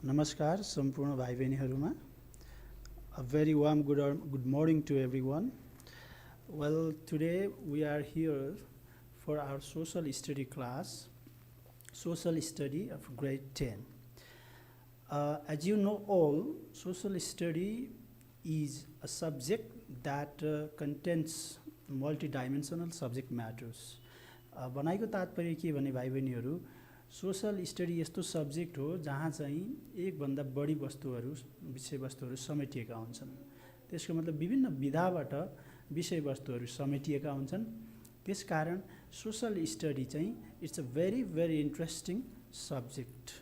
Namaskar, सम्पूर्ण भाइ बहिनीहरुमा. A very warm good morning to everyone. Well, today we are here for our social study class, social study of grade 10. As you know all, social study is a subject that contains multidimensional subject matters. बनाइको तात्पर्य के भने भाइ बहिनीहरु social study यस्तो subject हो जहाँ चाहिँ एकभन्दा बढी वस्तुहरू विषयवस्तुहरू समेटिएका हुन्छन्. त्यसको मतलब विभिन्न विधाबाट विषयवस्तुहरू समेटिएका हुन्छन्. त्यसकारण सोशल स्टडी चाहिँ it's a very interesting subject.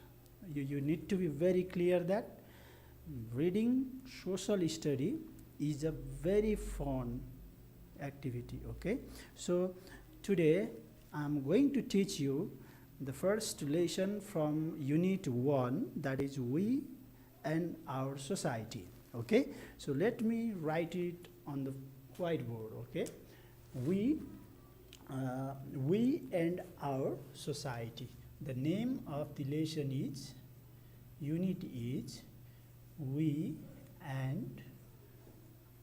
You need to be very clear that reading social study is a very fun activity. Okay, so today I'm going to teach you the first lesson from unit 1, that is we and our society. Okay, so let me write it on the whiteboard. Okay, we and our society. The name of the lesson is, unit is we and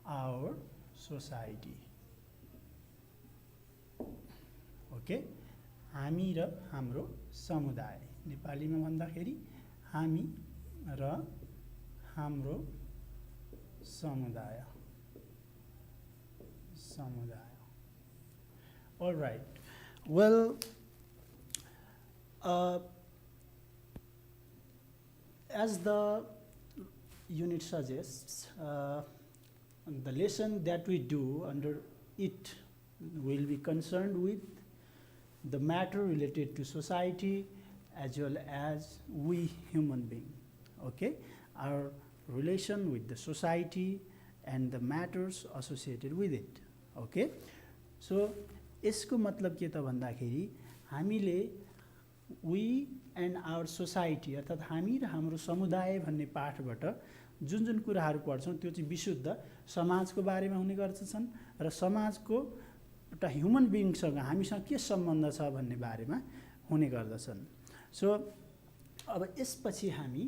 our society. Okay, हामी र हाम्रो समुदाय. नेपालीमा भन्दाखेरि हामी र हाम्रो समुदाय. All right. Well, as the unit suggests, the lesson that we do under it will be concerned with the matter related to society as well as we human being. Okay, our relation with the society and the matters associated with it. Okay, so यसको मतलब के त भन्दाखेरि हामीले we and our society अर्थात् हामी र हाम्रो समुदाय भन्ने पाठबाट जुन जुन कुराहरू पढ्छौं त्यो चाहिँ विशुद्ध समाजको बारेमा हुने गर्छन् र समाजको एउटा ह्युमन बिइङसँग हामीसँग के सम्बन्ध छ भन्ने बारेमा हुने गर्दछन्. सो अब यसपछि हामी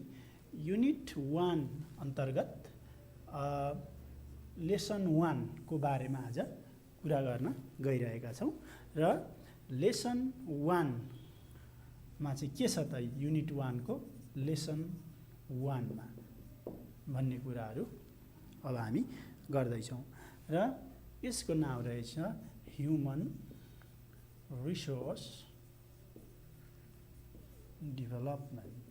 युनिट 1 अन्तर्गत लेसन 1 को बारेमा आज कुरा गर्न गइरहेका छौं र लेसन 1 मा चाहिँ के छ त युनिट 1 को लेसन 1 मा भन्ने कुराहरू अब हामी गर्दै छौं र यसको नाम रहेछ Human Resource Development.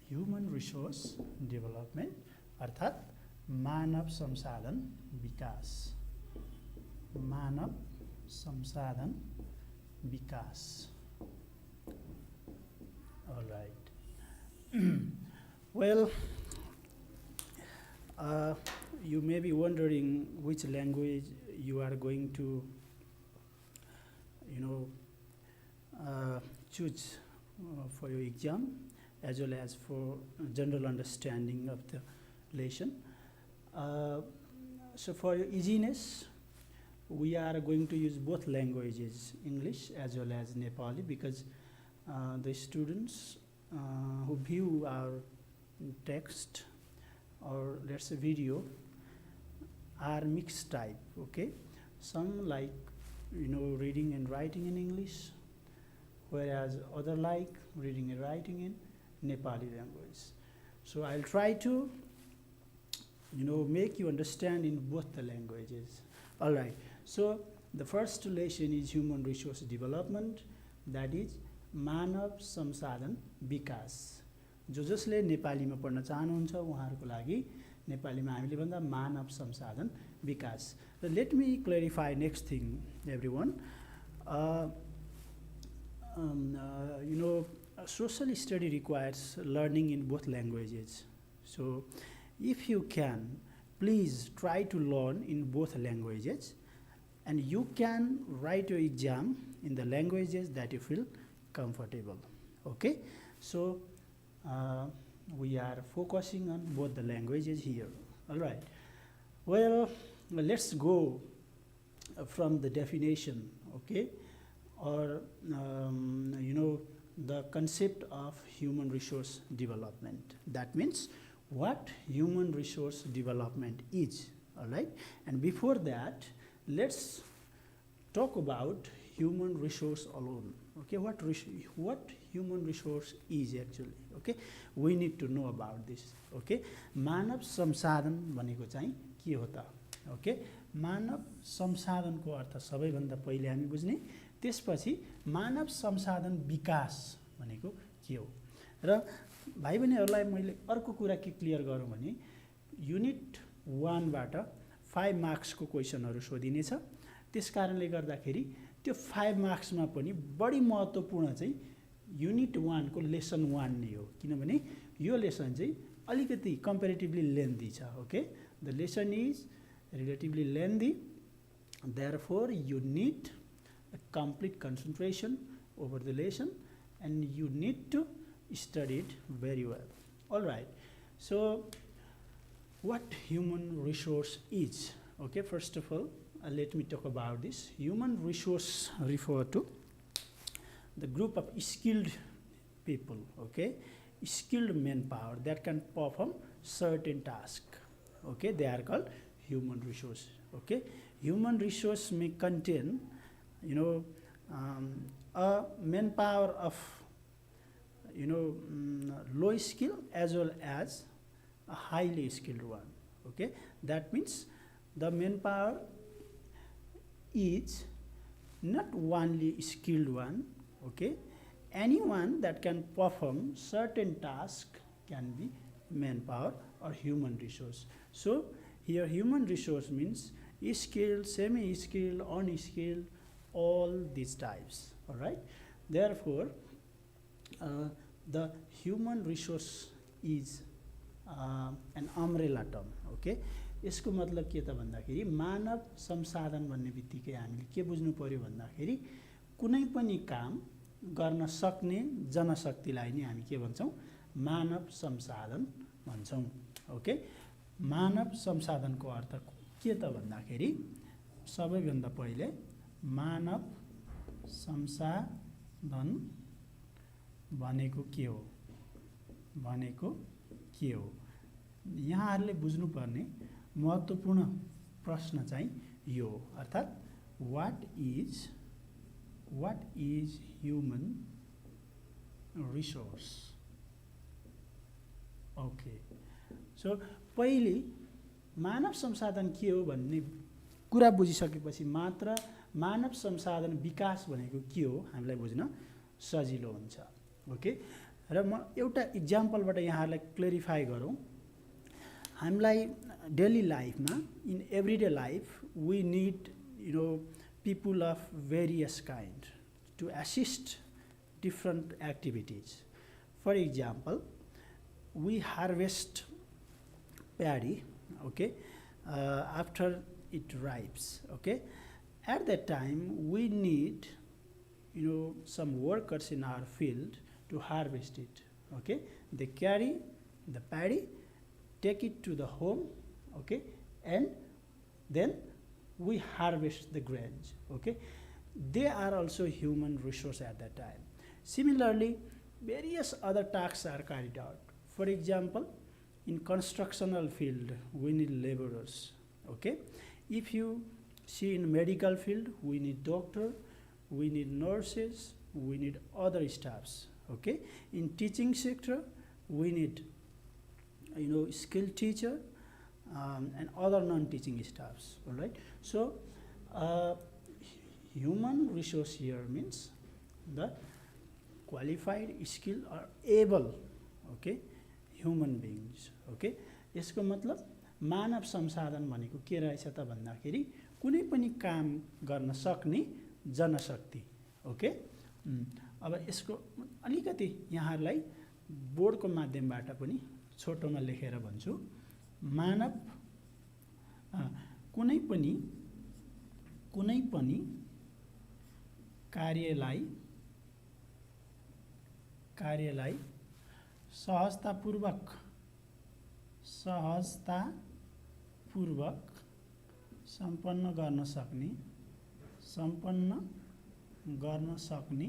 Human Resource Development अर्थात् मानव संसाधन विकास. मानव संसाधन विकास. All right. Well, you may be wondering which language you are going to choose for your exam as well as for general understanding of the lesson. So for your easiness, we are going to use both languages, English as well as Nepali, because the students who view our text or let's say video are mixed type. Okay, some like reading and writing in English, whereas other like reading and writing in Nepali language. So I'll try to make you understand in both the languages. All right, so the first lesson is human resource development, that is मानव संसाधन विकास. जो जसले नेपालीमा पढ्न चाहनुहुन्छ उहाँहरुको लागि नेपालीमा हामीले भन्दा मानव संसाधन विकास. Let me clarify next thing, everyone. Social study requires learning in both languages. So if you can, please try to learn in both languages, and you can write your exam in the languages that you feel comfortable. Okay, so we are focusing on both the languages here. All right, well, let's go from the definition. Okay, or the concept of human resource development. That means what human resource development is, all right? And before that, let's talk about human resource alone. Okay, what human resource is actually, okay? We need to know about this, okay? मानव संसाधन भनेको चाहिँ के हो त? Okay, मानव संसाधनको अर्थ सबैभन्दा पहिले हामी बुझ्ने, त्यसपछि मानव संसाधन विकास भनेको के हो। र भाइ बहिनीहरूलाई मैले अर्को कुरा के क्लियर गरौँ भने युनिट 1 बाट 5 मार्क्सको क्वेसनहरू सोधिनेछ। त्यसकारणले गर्दाखेरि त्यो 5 मार्क्समा पनि बढी महत्त्वपूर्ण चाहिँ युनिट 1 को लेसन 1 नै हो, किनभने यो लेसन चाहिँ अलिकति कम्पेरेटिभली लेन्दी छ। Okay, the lesson is relatively lengthy, therefore you need a complete concentration over the lesson and you need to study it very well. All right, so what human resource is? Okay, first of all, let me talk about this. Human resource refer to the group of skilled people, okay, skilled manpower that can perform certain tasks. Okay, they are called human resource. Okay, human resource may contain, a manpower of, low skill as well as a highly skilled one. Okay, that means the manpower is not only skilled one. Okay, anyone that can perform certain task can be manpower or human resource. So here human resource means skilled, semi-skilled, unskilled, all these types. All right, therefore the human resource is an umbrella term. Okay, यसको मतलब के त भन्दाखेरि मानव संसाधन भन्ने बित्तिकै हामीले के बुझ्नु पर्यो भन्दाखेरि कुनै पनि काम गर्न सक्ने जनशक्तिलाई नै हामी के भन्छौं, मानव संसाधन भन्छौं। ओके, मानव संसाधनको अर्थ के त भन्दाखेरि सबैभन्दा पहिले मानव संसाधन भनेको के हो यहाँहरुले बुझ्नुपर्ने महत्त्वपूर्ण प्रश्न चाहिँ यो, अर्थात् what is human resource. Okay, so पहिले मानव संसाधन के हो भन्ने कुरा बुझिसकेपछि मात्र मानव संसाधन विकास भनेको के हो हामीलाई बुझ्न सजिलो हुन्छ। ओके, र म एउटा इक्जाम्पलबाट यहाँहरुलाई क्लेरिफाई गरौँ। हामीलाई डेली लाइफमा, in everyday life, we need people of various kind to assist different activities. For example, we harvest paddy, okay, after it ripes. Okay, at that time we need some workers in our field to harvest it. Okay, they carry the paddy, take it to the home, okay, and then we harvest the grains. Okay, they are also human resource at that time. Similarly, various other tasks are carried out. For example, in constructional field we need laborers. Okay, if you see in medical field we need doctor, we need nurses, we need other staffs. Okay, in teaching sector we need skilled teacher and other non-teaching staffs. All right, so human resource here means the qualified, skilled or able, okay, human beings. Okay, यसको मतलब मानव संसाधन भनेको के रहेछ त भन्दाखेरि कुनै पनि काम गर्न सक्ने जनशक्ति। ओके, अब यसको अलिकति यहाँहरुलाई बोर्डको माध्यमबाट पनि छोटोमा लेखेर भन्छु। मानव कुनै पनि कार्यलाई सहजतापूर्वक सम्पन्न गर्न सक्ने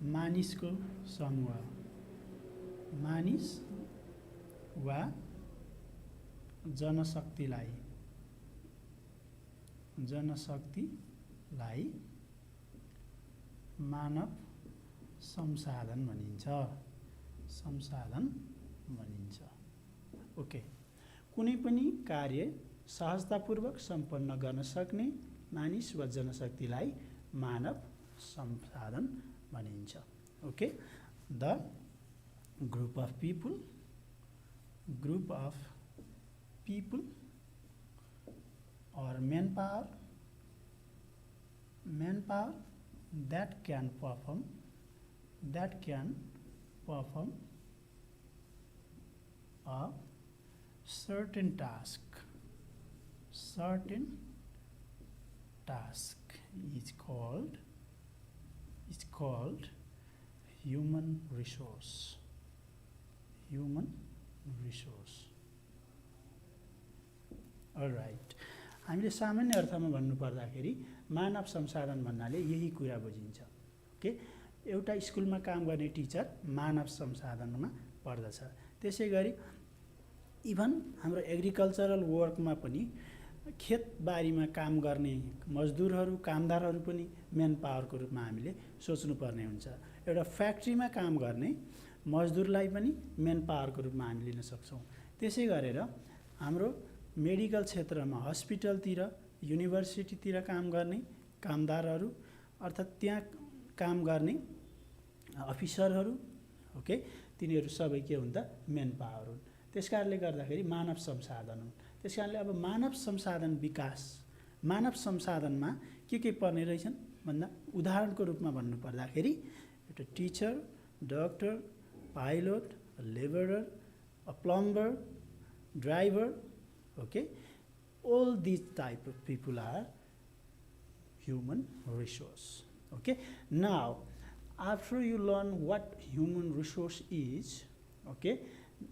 मानिसको समूह, मानिस वा जनशक्तिलाई मानव संसाधन भनिन्छ। ओके, कुनै पनि कार्य सहजतापूर्वक सम्पन्न गर्न सक्ने मानिस वा जनशक्तिलाई मानव संसाधन भनिन्छ। Okay, the group of people or manpower that can perform a certain task is called human resource. All right, हामीले सामान्य अर्थमा भन्नुपर्दाखेरि मानव संसाधन भन्नाले यही कुरा बुझिन्छ। ओके, एउटा स्कुलमा काम गर्ने टिचर मानव संसाधनमा पर्दछ। त्यसै गरी इभन हाम्रो एग्रिकल्चरल वर्कमा पनि खेतबारीमा काम गर्ने मजदुरहरू, कामदारहरू पनि मेन पावरको रूपमा हामीले सोच्नुपर्ने हुन्छ। एउटा फ्याक्ट्रीमा काम गर्ने मजदुरलाई पनि मेन पावरको रूपमा हामी लिन सक्छौँ। त्यसै गरेर हाम्रो मेडिकल क्षेत्रमा, हस्पिटलतिर, युनिभर्सिटीतिर काम गर्ने कामदारहरू अर्थात् त्यहाँ काम गर्ने अफिसरहरू, ओके, तिनीहरू सबै के हुन् त? मेन पावर हुन्। त्यसकारणले गर्दाखेरि मानव संसाधन हुन्। त्यसकारणले अब मानव संसाधन विकास, मानव संसाधनमा के पर्ने रहेछन् भन्दा उदाहरणको रूपमा भन्नुपर्दाखेरि एउटा teacher, doctor, pilot, labourer, a plumber, driver, okay, all these type of people are human resource. Okay, now after you learn what human resource is, okay,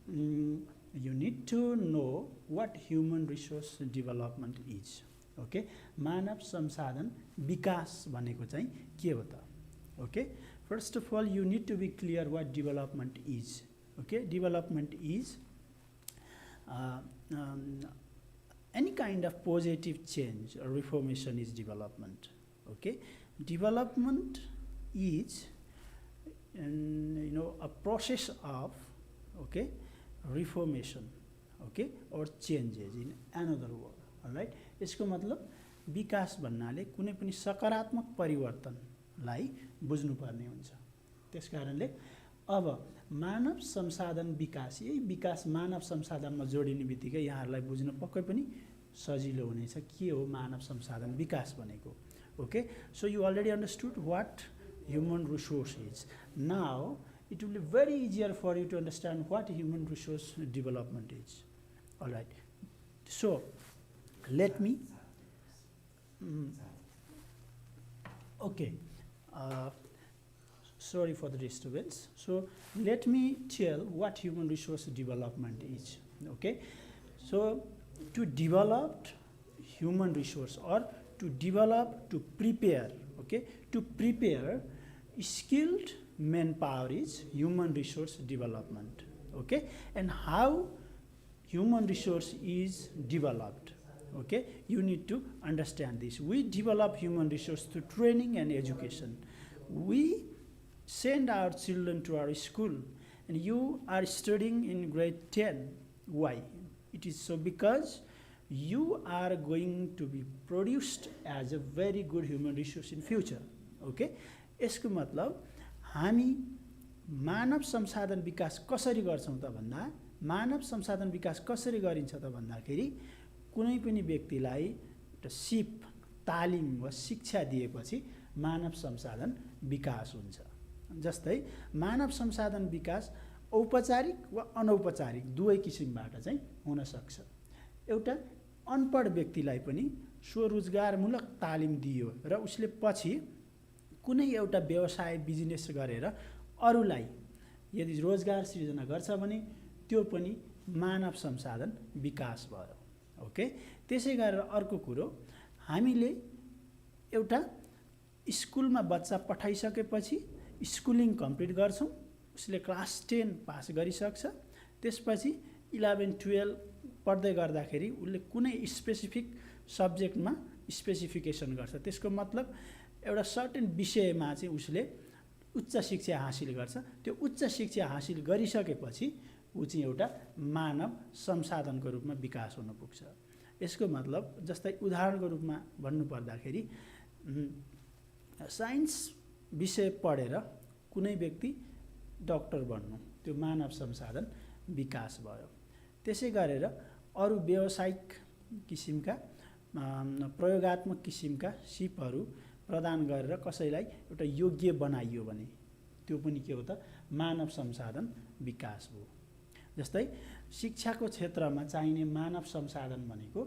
you need to know what human resource development is. Okay, मानव संसाधन विकास भनेको चाहिँ के हो त? Okay, first of all you need to be clear what development is. Okay, development is any kind of positive change or reformation is development. Okay, development is a process of, okay, reformation, okay, or changes in another word. Alright, यसको मतलब विकास भन्नाले कुनै पनि सकारात्मक परिवर्तनलाई बुझ्नुपर्ने हुन्छ। त्यसकारणले अब मानव संसाधन विकास, यही विकास मानव संसाधनमा जोडिने बित्तिकै यहाँहरूलाई बुझ्न पक्कै पनि सजिलो हुनेछ के हो मानव संसाधन विकास भनेको। Okay, so you already understood what human resource is. Now it will be very easier for you to understand what human resource development is. Alright, so let me sorry for the disturbance. So let me tell what human resource development is. Okay, so to develop human resource or to prepare, okay, to prepare skilled manpower is human resource development. Okay, and how human resource is developed, okay, you need to understand this. We develop human resource through training and education. We send our children to our school, and you are studying in grade 10. Why? It is so because you are going to be produced as a very good human resource in future. Okay, यसको मतलब हामी मानव संसाधन विकास कसरी गर्छौं त भन्दा, मानव संसाधन विकास कसरी गरिन्छ त भन्दाखेरि कुनै पनि व्यक्तिलाई एउटा सिप, तालिम वा शिक्षा दिएपछि मानव संसाधन विकास हुन्छ। जस्तै मानव संसाधन विकास औपचारिक वा अनौपचारिक दुवै किसिमबाट चाहिँ हुन सक्छ। एउटा अनपढ व्यक्तिलाई पनि स्वरोजगारमूलक तालिम दियो र उसले पछि कुनै एउटा व्यवसाय बिजनेस गरेर अरूलाई यदि रोजगार सृजना गर्छ भने त्यो पनि मानव संसाधन विकास भयो। ओके, त्यसै गरेर अर्को कुरो, हामीले एउटा स्कुलमा बच्चा पठाइसकेपछि स्कुलिङ कम्प्लिट गर्छौँ, उसले क्लास 10 पास गरिसक्छ, त्यसपछि 11-12 पढ्दै गर्दाखेरि उसले कुनै स्पेसिफिक सब्जेक्टमा स्पेसिफिकेसन गर्छ। त्यसको मतलब एउटा सर्टेन विषयमा चाहिँ उसले उच्च शिक्षा हासिल गर्छ। त्यो उच्च शिक्षा हासिल गरिसकेपछि ऊ चाहिँ एउटा मानव संसाधनको रूपमा विकास हुन पुग्छ। यसको मतलब जस्तै उदाहरणको रूपमा भन्नुपर्दाखेरि साइन्स विषय पढेर कुनै व्यक्ति डाक्टर बन्नु, त्यो मानव संसाधन विकास भयो। त्यसै गरेर अरू व्यावसायिक किसिमका प्रयोगात्मक किसिमका सिपहरू प्रदान गरेर कसैलाई एउटा योग्य बनाइयो भने त्यो पनि के हो त, मानव संसाधन विकास हो। जस्तै शिक्षाको क्षेत्रमा चाहिने मानव संसाधन भनेको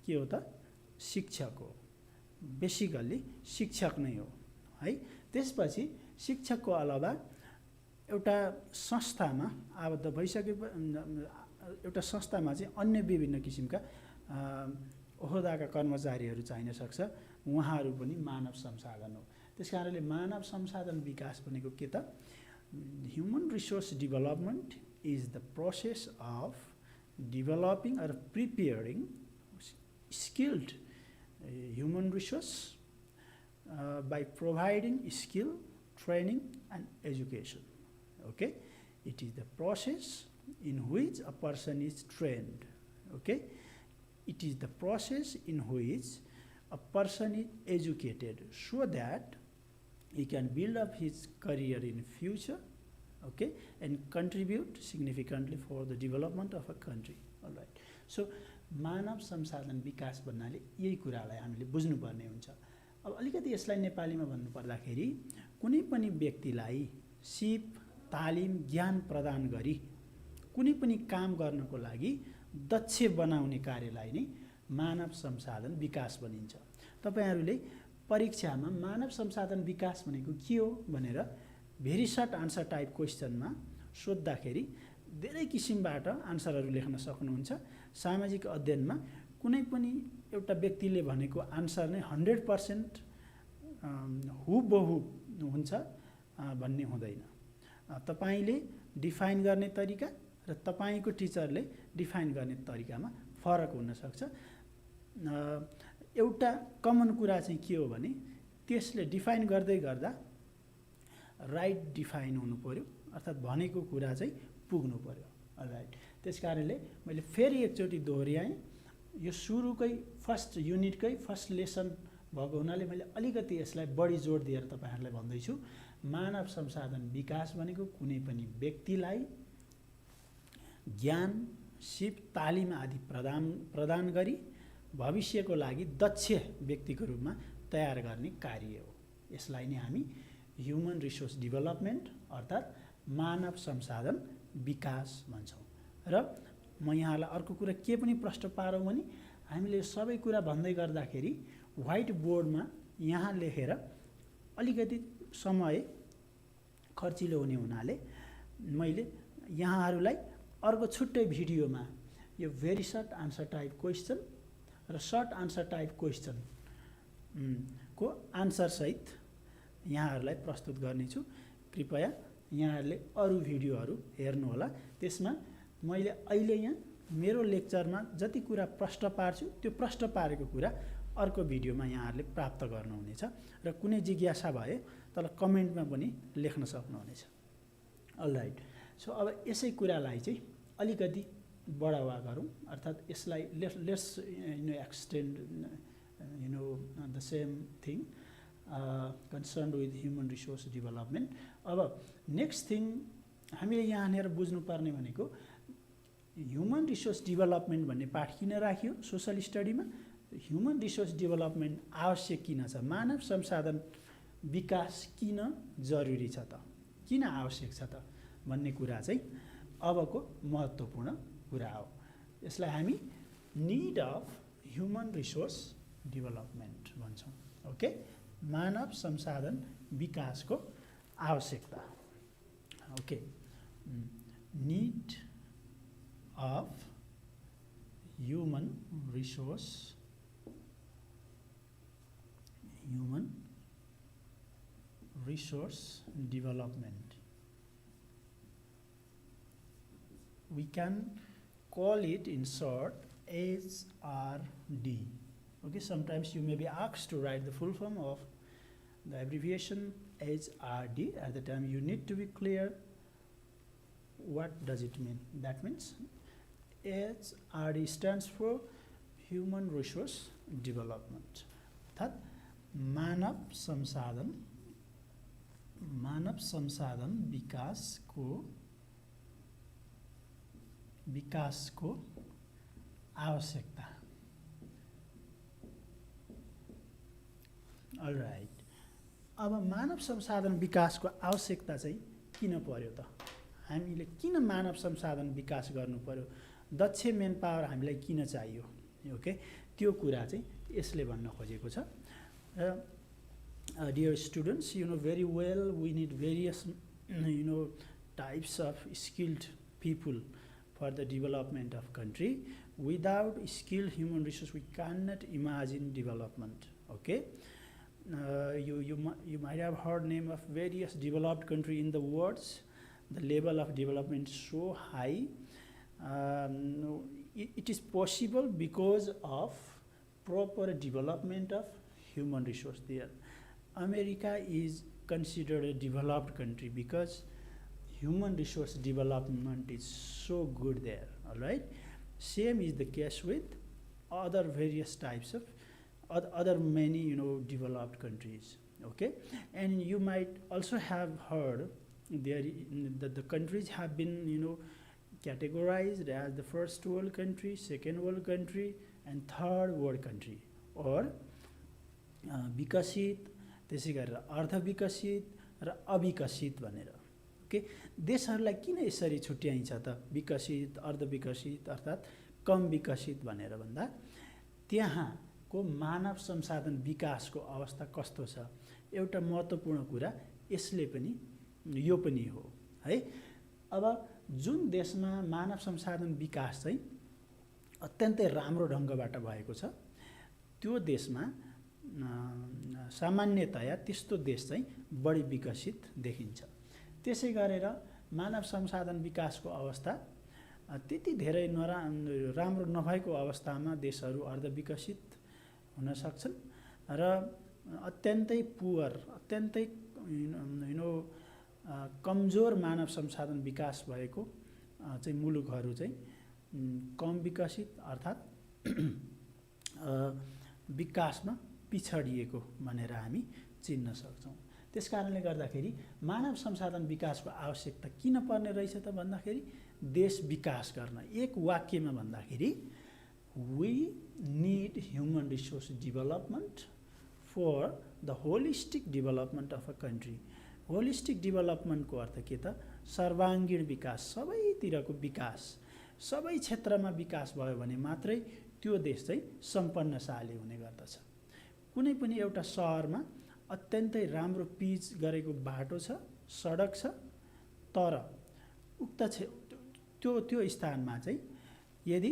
के हो त, शिक्षक हो, बेसिकल्ली शिक्षक नै हो है। त्यसपछि शिक्षकको अलावा एउटा संस्थामा आबद्ध भइसके एउटा संस्थामा चाहिँ अन्य विभिन्न किसिमका ओहदाका कर्मचारीहरू चाहिन सक्छ, उहाँहरू पनि मानव संसाधन हो। त्यसकारणले मानव संसाधन विकास भनेको के त, human resource development is the process of developing or preparing skilled human resource by providing skill, training and education. Okay, it is the process in which a person is trained. Okay, it is the process in which a person is educated so that he can build up his career in future, okay, and contribute significantly for the development of a country. All right, so मानव संसाधन विकास भन्नाले यही कुरालाई हामीले बुझ्नुपर्ने हुन्छ। अब अलिकति यसलाई नेपालीमा भन्नुपर्दाखेरि कुनै पनि व्यक्तिलाई सिप, तालिम, ज्ञान प्रदान गरी कुनै पनि काम गर्नको लागि दक्ष बनाउने कार्यलाई नै मानव संसाधन विकास भनिन्छ। तपाईहरूले परीक्षामा मानव संसाधन विकास भनेको के हो भनेर भेरी सर्ट आन्सर टाइप क्वेसनमा सोद्धाखेरि धेरै किसिमबाट आन्सरहरू लेख्न सक्नुहुन्छ। सामाजिक अध्ययनमा कुनै पनि एउटा व्यक्तिले भनेको आन्सर नै 100% हुबहु हुन्छ भन्ने हुँदैन। तपाईले डिफाइन गर्ने तरिका र तपाईको टिचरले डिफाइन गर्ने तरिकामा फरक हुन सक्छ। एउटा कमन कुरा चाहिँ के हो भने त्यसले डिफाइन गर्दै गर्दा राइट डिफाइन हुनु पर्यो, अर्थात् भनेको कुरा चाहिँ पुग्नु पर्यो। अलराइट, त्यसकारणले मैले फेरि एकचोटि दोहोऱ्याएँ, यो सुरुकै फर्स्ट युनिटकै फर्स्ट लेसन भएको हुनाले मैले अलिकति यसलाई बढी जोड दिएर तपाईहरुलाई भन्दैछु। मानव संसाधन विकास भनेको कुनै पनि व्यक्तिलाई ज्ञान, सिप, तालिम आदि प्रदान गरी भविष्यको लागि दक्ष व्यक्तिको रूपमा तयार गर्ने कार्य हो। यसलाई नै हामी ह्युमन रिसोर्स डेभलपमेन्ट अर्थात् मानव संसाधन विकास भन्छौँ। र म यहाँलाई अर्को कुरा के पनि प्रश्न पारौँ भने हामीले सबै कुरा भन्दै गर्दाखेरि व्हाइट बोर्डमा यहाँ लेखेर अलिकति समय खर्चिलो हुने हुनाले मैले यहाँहरूलाई अर्को छुट्टै भिडियोमा यो very short answer type question र सर्ट आन्सर टाइप क्वेसन को आन्सर सहित यहाँहरूलाई प्रस्तुत गर्नेछु। कृपया यहाँहरूले अरू भिडियोहरू हेर्नुहोला। त्यसमा मैले अहिले यहाँ मेरो लेक्चरमा जति कुरा प्रश्न पार्छु त्यो प्रश्न पारेको कुरा अर्को भिडियोमा यहाँहरूले प्राप्त गर्नुहुनेछ र कुनै जिज्ञासा भए तल कमेन्टमा पनि लेख्न सक्नुहुनेछ। अलराइट, सो अब यसै कुरालाई चाहिँ अलिकति बढावा गरौँ, अर्थात् यसलाई let's extend the same thing concerned with human resource development. अब नेक्स्ट थिङ हामीले यहाँनिर बुझ्नुपर्ने भनेको ह्युमन रिसोर्स डेभलपमेन्ट भन्ने पाठ किन राखियो सोशल स्टडीमा, ह्युमन रिसोर्स डेभलपमेन्ट आवश्यक किन छ, मानव संसाधन विकास किन जरुरी छ त, किन आवश्यक छ त भन्ने कुरा चाहिँ अबको महत्त्वपूर्ण कुरा हो। यसलाई हामी need of human resource development भन्छौँ। ओके, मानव संसाधन विकासको आवश्यकता। Okay, need of human resource resource development. We can call it in short HRD. Okay, sometimes you may be asked to write the full form of the abbreviation HRD. At the time you need to be clear what does it mean. That means HRD stands for Human Resource Development. अर्थात मानव संसाधन विकासको आवश्यकता. All right, अब मानव संसाधन विकासको आवश्यकता चाहिँ किन पर्यो त? हामीले किन मानव संसाधन विकास गर्नु पर्यो? दक्ष मेन पावर हामीलाई किन चाहियो? ओके, त्यो कुरा चाहिँ यसले भन्न खोजेको छ. Dear students, you know very well we need various types of skilled people for the development of country. Without skilled human resource we cannot imagine development. Okay, you might have heard name of various developed country in the world. The level of development is so high. It is possible because of proper development of human resource there. America is considered a developed country because human resource development is so good there. All right, same is the case with other various types of other many developed countries. Okay, and you might also have heard there that the countries have been categorized as the first world country, second world country, and third world country, or विकसित, त्यसै गरेर अर्धविकसित र अविकसित भनेर. Okay, देशहरूलाई किन यसरी छुट्याइन्छ त? विकसित, अर्धविकसित अर्थात् कम विकसित भनेर भन्दा त्यहाँको मानव संसाधन विकासको अवस्था कस्तो छ? एउटा महत्त्वपूर्ण कुरा यसले पनि यो पनि हो है. अब जुन देशमा मानव संसाधन विकास चाहिँ अत्यन्तै राम्रो ढङ्गबाट भएको छ त्यो देशमा सामान्यतया त्यस्तो देश चाहिँ बढी विकसित देखिन्छ. त्यसै गरेर मानव संसाधन विकासको अवस्था त्यति धेरै राम्रो नभएको अवस्थामा देशहरू अर्धविकसित हुन सक्छन् र अत्यन्तै पुअर, अत्यन्तै कमजोर मानव संसाधन विकास भएको चाहिँ मुलुकहरू चाहिँ कम विकसित अर्थात् विकासमा पिछडिएको भनेर हामी चिन्न सक्छौँ. त्यसकारणले गर्दाखेरि मानव संसाधन विकासको आवश्यकता किन पर्ने रहेछ त भन्दाखेरि देश विकास गर्न. एक वाक्यमा भन्दाखेरि we need human resource development for the holistic development of a country. Holistic डेभलपमेन्टको अर्थ के त? सर्वाङ्गीण विकास, सबैतिरको विकास, सबै क्षेत्रमा विकास भयो भने मात्रै त्यो देश चाहिँ सम्पन्नशाली हुने गर्दछ. कुनै पनि एउटा शहरमा अत्यन्तै राम्रो पिच गरेको बाटो छ, सडक छ, तर उक्त त्यो स्थानमा चाहिँ यदि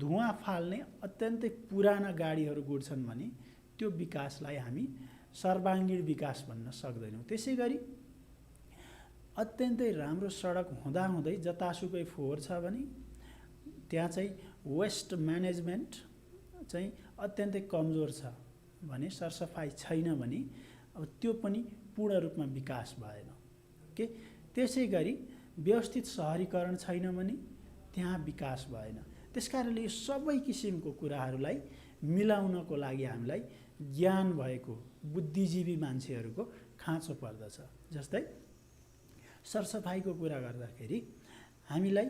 धुवाँ फाल्ने अत्यन्तै पुराना गाडीहरू गुड्छन् भने त्यो विकासलाई हामी सर्वाङ्गीण विकास भन्न सक्दैनौँ. त्यसै गरी अत्यन्तै राम्रो सडक हुँदाहुँदै जतासुकै फोहोर छ भने त्यहाँ चाहिँ वेस्ट म्यानेजमेन्ट चाहिँ अत्यन्तै कमजोर छ भने, सरसफाइ छैन भने अब त्यो पनि पूर्ण रूपमा विकास भएन. ओके, त्यसै गरी व्यवस्थित शहरीकरण छैन भने त्यहाँ विकास भएन. त्यसकारणले यो सबै किसिमको कुराहरूलाई मिलाउनको लागि हामीलाई ज्ञान भएको बुद्धिजीवी मान्छेहरूको खाँचो पर्दछ. जस्तै सरसफाइको कुरा गर्दाखेरि हामीलाई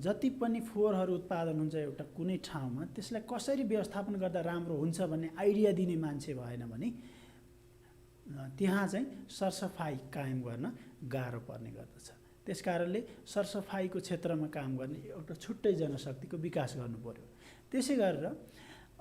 जति पनि फोहोरहरू उत्पादन हुन्छ एउटा कुनै ठाउँमा त्यसलाई कसरी व्यवस्थापन गर्दा राम्रो हुन्छ भन्ने आइडिया दिने मान्छे भएन भने त्यहाँ चाहिँ सरसफाइ कायम गर्न गाह्रो पर्ने गर्दछ. त्यसकारणले सरसफाइको क्षेत्रमा काम गर्ने एउटा छुट्टै जनशक्तिको विकास गर्नु पर्यो. त्यसै गरेर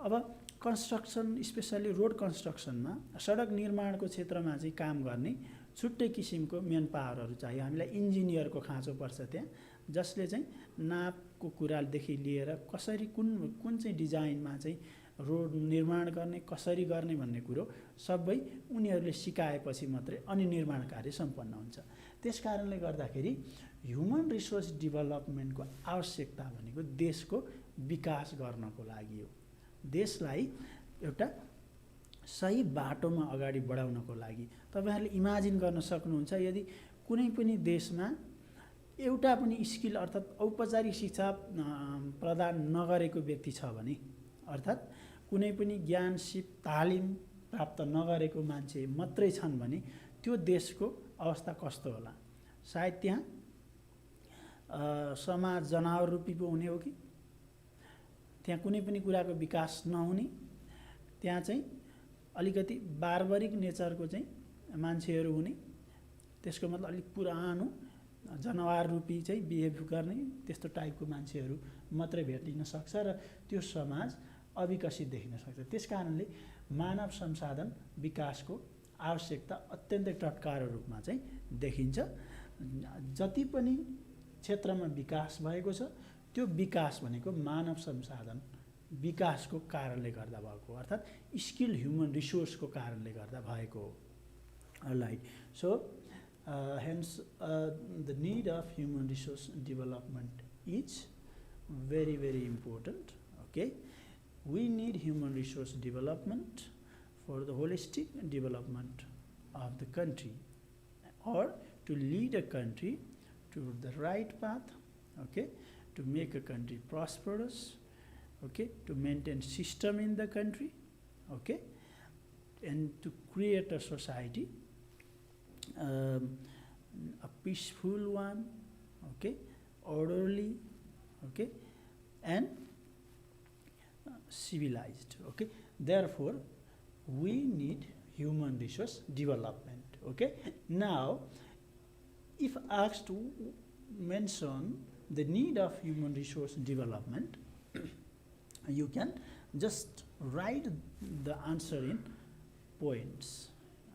अब कन्स्ट्रक्सन, स्पेसल्ली रोड कन्स्ट्रक्सनमा, सडक निर्माणको क्षेत्रमा चाहिँ काम गर्ने छुट्टै किसिमको मेन पावरहरू चाहियो. हामीलाई इन्जिनियरको खाँचो पर्छ त्यहाँ, जसले चाहिँ नापको कुरादेखि लिएर कसरी कुन चाहिँ डिजाइनमा चाहिँ रोड निर्माण गर्ने कसरी गर्ने भन्ने कुरो सबै उनीहरूले सिकाएपछि मात्रै अनि निर्माण कार्य सम्पन्न हुन्छ। त्यस कारणले गर्दाखेरि ह्युमन रिसोर्स डेभलपमेन्टको आवश्यकता भनेको देशको विकास गर्नको लागि हो। देशलाई एउटा सही बाटोमा अगाडि बढाउनको लागि तपाईहरुले इमेजिन गर्न सक्नुहुन्छ, यदि कुनै पनि देशमा एउटा पनि स्किल अर्थात् औपचारिक शिक्षा प्रदान नगरेको व्यक्ति छ भने, अर्थात् कुनै पनि ज्ञान सिप तालिम प्राप्त नगरेको मान्छे मात्रै छन् भने त्यो देशको अवस्था कस्तो होला? सायद त्यहाँ समाज जनावर रूपी पो हुने हो कि त्यहाँ कुनै पनि कुराको विकास नहुने, त्यहाँ चाहिँ अलिकति बार्बरिक नेचरको चाहिँ मान्छेहरू हुने, त्यसको मतलब अलिक पुरानो जनावर रूपी चाहिँ बिहेभ गर्ने त्यस्तो टाइपको मान्छेहरू मात्रै भेटिन सक्छ र त्यो समाज अविकसित देखिन सक्छ। त्यसकारणले मानव संसाधन विकासको आवश्यकता अत्यन्तै टटकार रूपमा चाहिँ देखिन्छ। जति पनि क्षेत्रमा विकास भएको छ त्यो विकास भनेको मानव संसाधन विकासको कारणले गर्दा भएको, अर्थात् स्किल ह्युमन रिसोर्सको कारणले गर्दा भएको हो। Alright, so hence the need of human resource development is very important. Okay, we need human resource development for the holistic development of the country, or to lead a country to the right path. Okay, to make a country prosperous. Okay, to maintain system in the country. Okay, and to create a society, a peaceful one, okay, orderly, okay, and civilized. Okay, therefore we need human resource development. Okay, now if asked to mention the need of human resource development, you can just write the answer in points.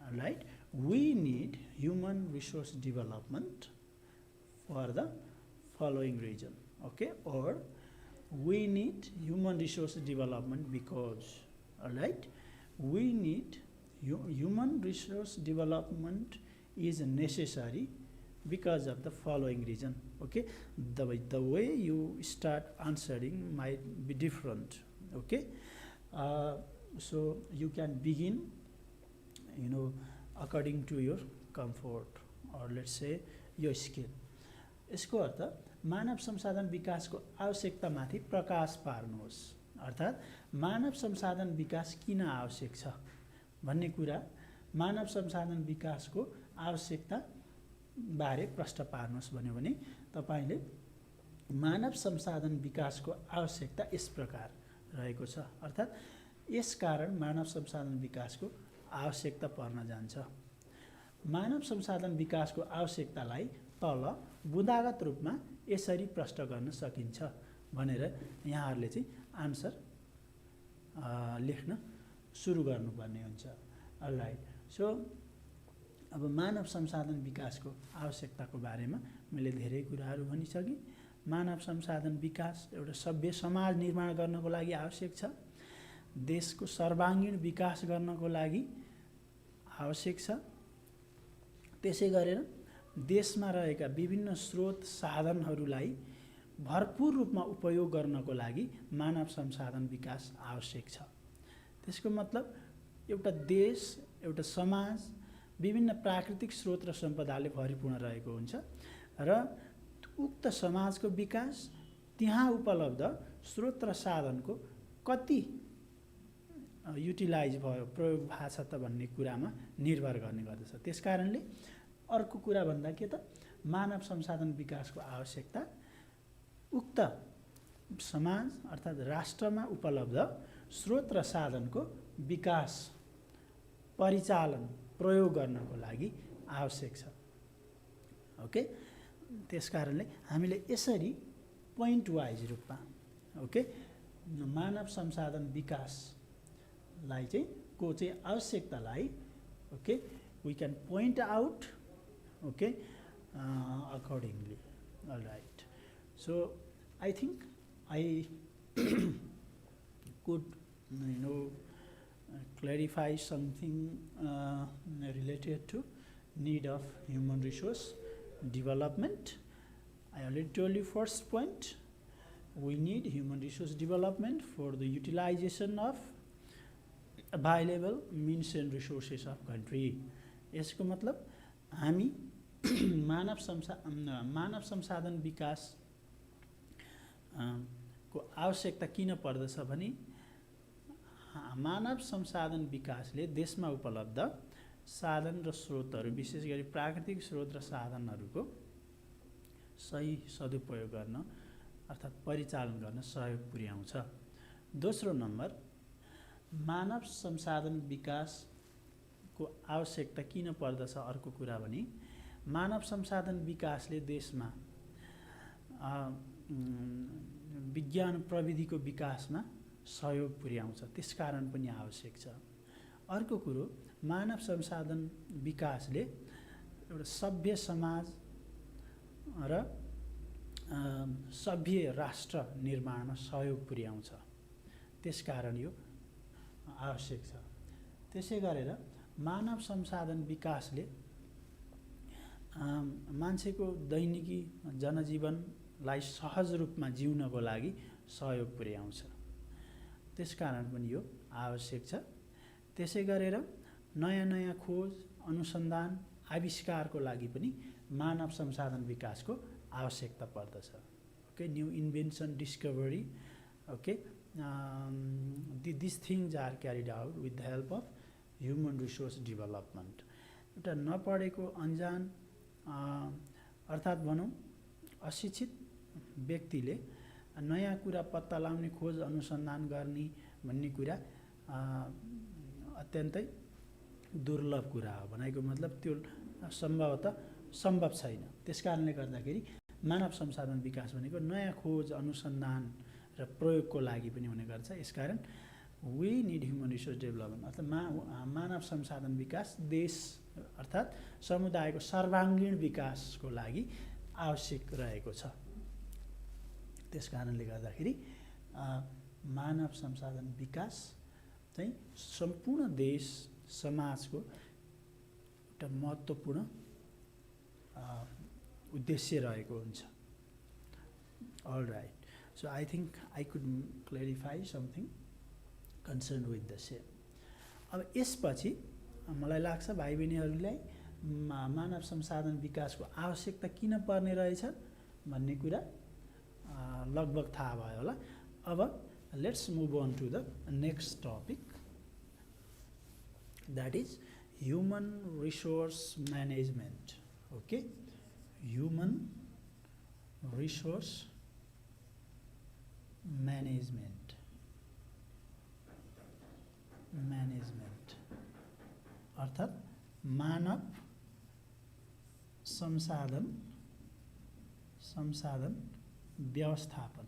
All right, we need human resource development for the following reason. Okay, or we need human resource development because, all right, we need human resource development is necessary because of the following reason. Okay, the way you start answering might be different. Okay, so you can begin, according to your comfort, or let's say your skill. यसको अर्थ मानव संसाधन विकासको आवश्यकतामाथि प्रकाश पार्नुहोस्, अर्थात् मानव संसाधन विकास किन आवश्यक छ भन्ने कुरा, मानव संसाधन विकासको आवश्यकता बारे प्रश्न पार्नुहोस् भन्यो भने तपाईले मानव संसाधन विकासको आवश्यकता यस प्रकार रहेको छ, अर्थात् यस कारण मानव संसाधन विकासको आवश्यकता पर्न जान्छ। मानव संसाधन विकासको आवश्यकतालाई तल बुँदागत रूपमा यसरी प्रश्न गर्न सकिन्छ भनेर यहाँहरूले चाहिँ आन्सर लेख्न सुरु गर्नुपर्ने हुन्छ। अलराइट, सो अब मानव संसाधन विकासको आवश्यकताको बारेमा मैले धेरै कुराहरू भनिसकेँ। मानव संसाधन विकास एउटा सभ्य समाज निर्माण गर्नको लागि आवश्यक छ, देशको सर्वाङ्गीण विकास गर्नको लागि आवश्यक छ, त्यसै गरेर देशमा रहेका विभिन्न स्रोत साधनहरूलाई भरपूर रूपमा उपयोग गर्नको लागि मानव संसाधन विकास आवश्यक छ। त्यसको मतलब एउटा देश, एउटा समाज विभिन्न प्राकृतिक स्रोत र सम्पदाले भरिपूर्ण रहेको हुन्छ र उक्त समाजको विकास त्यहाँ उपलब्ध स्रोत र साधनको कति युटिलाइज भयो, प्रयोग भएको छ त भन्ने कुरामा निर्भर गर्ने गर्दछ। त्यसकारणले अर्को कुरा भन्दा के त मानव संसाधन विकासको आवश्यकता उक्त समाज अर्थात् राष्ट्रमा उपलब्ध स्रोत र साधनको विकास, परिचालन, प्रयोग गर्नको लागि आवश्यक छ। ओके, त्यसकारणले हामीले यसरी पोइन्ट वाइज रूपमा ओके मानव संसाधन विकासलाई चाहिँ को चाहिँ आवश्यकतालाई okay we can point out okay accordingly. All right, so I think I could clarify something related to need of human resource development. I already told you first point, we need human resource development for the utilization of available means and resources of country. यसको मतलब हामी मानव संसाधन विकास को आवश्यकता किन पर्दछ भने मानव संसाधन विकासले देशमा उपलब्ध साधन र स्रोतहरू विशेष गरी प्राकृतिक स्रोत र साधनहरूको सही सदुपयोग गर्न अर्थात् परिचालन गर्न सहयोग पुर्याउँछ। दोस्रो नम्बर, मानव संसाधन विकासको आवश्यकता किन पर्दछ अर्को कुरा भने मानव संसाधन विकासले देशमा विज्ञान प्रविधिको विकासमा सहयोग पुर्याउँछ, त्यसकारण पनि आवश्यक छ। अर्को कुरो, मानव संसाधन विकासले एउटा सभ्य समाज र सभ्य राष्ट्र निर्माणमा सहयोग पुर्याउँछ, त्यसकारण यो आवश्यक छ। त्यसै गरेर मानव संसाधन विकासले मान्छेको दैनिकी जनजीवनलाई सहज रूपमा जिउनको लागि सहयोग पुर्याउँछ, त्यसकारण पनि यो आवश्यक छ। त्यसै गरेर नयाँ नयाँ खोज अनुसन्धान आविष्कारको लागि पनि मानव संसाधन विकासको आवश्यकता पर्दछ। Okay, new invention discovery, okay, these things are carried out with the help of human resource development. एउटा नपढेको अन्जान अर्थात् भनौँ अशिक्षित व्यक्तिले नयाँ कुरा पत्ता लगाउने खोज अनुसन्धान गर्ने भन्ने कुरा अत्यन्तै दुर्लभ कुरा हो। भनेको मतलब त्यो सम्भवतः सम्भव छैन। त्यसकारणले गर्दाखेरि मानव संसाधन विकास भनेको नयाँ खोज अनुसन्धान र प्रयोगको लागि पनि हुने गर्छ। यसकारण we need human resource development अर्थात् मानव संसाधन विकास देश अर्थात् समुदायको सर्वाङ्गीण विकासको लागि आवश्यक रहेको छ। त्यसकारणले गर्दाखेरि मानव संसाधन विकास चाहिँ सम्पूर्ण देश समाजको एउटा महत्त्वपूर्ण उद्देश्य रहेको हुन्छ। All right. So I think I could clarify something concerned with the same. अब यसपछि मलाई लाग्छ भाइ बहिनीहरूलाई मानव संसाधन विकासको आवश्यकता किन पर्ने रहेछ भन्ने कुरा लगभग थाहा भयो होला। अब let's move on to the next topic, that is human resource management. Okay, human resource management अर्थात मानव संसाधन व्यवस्थापन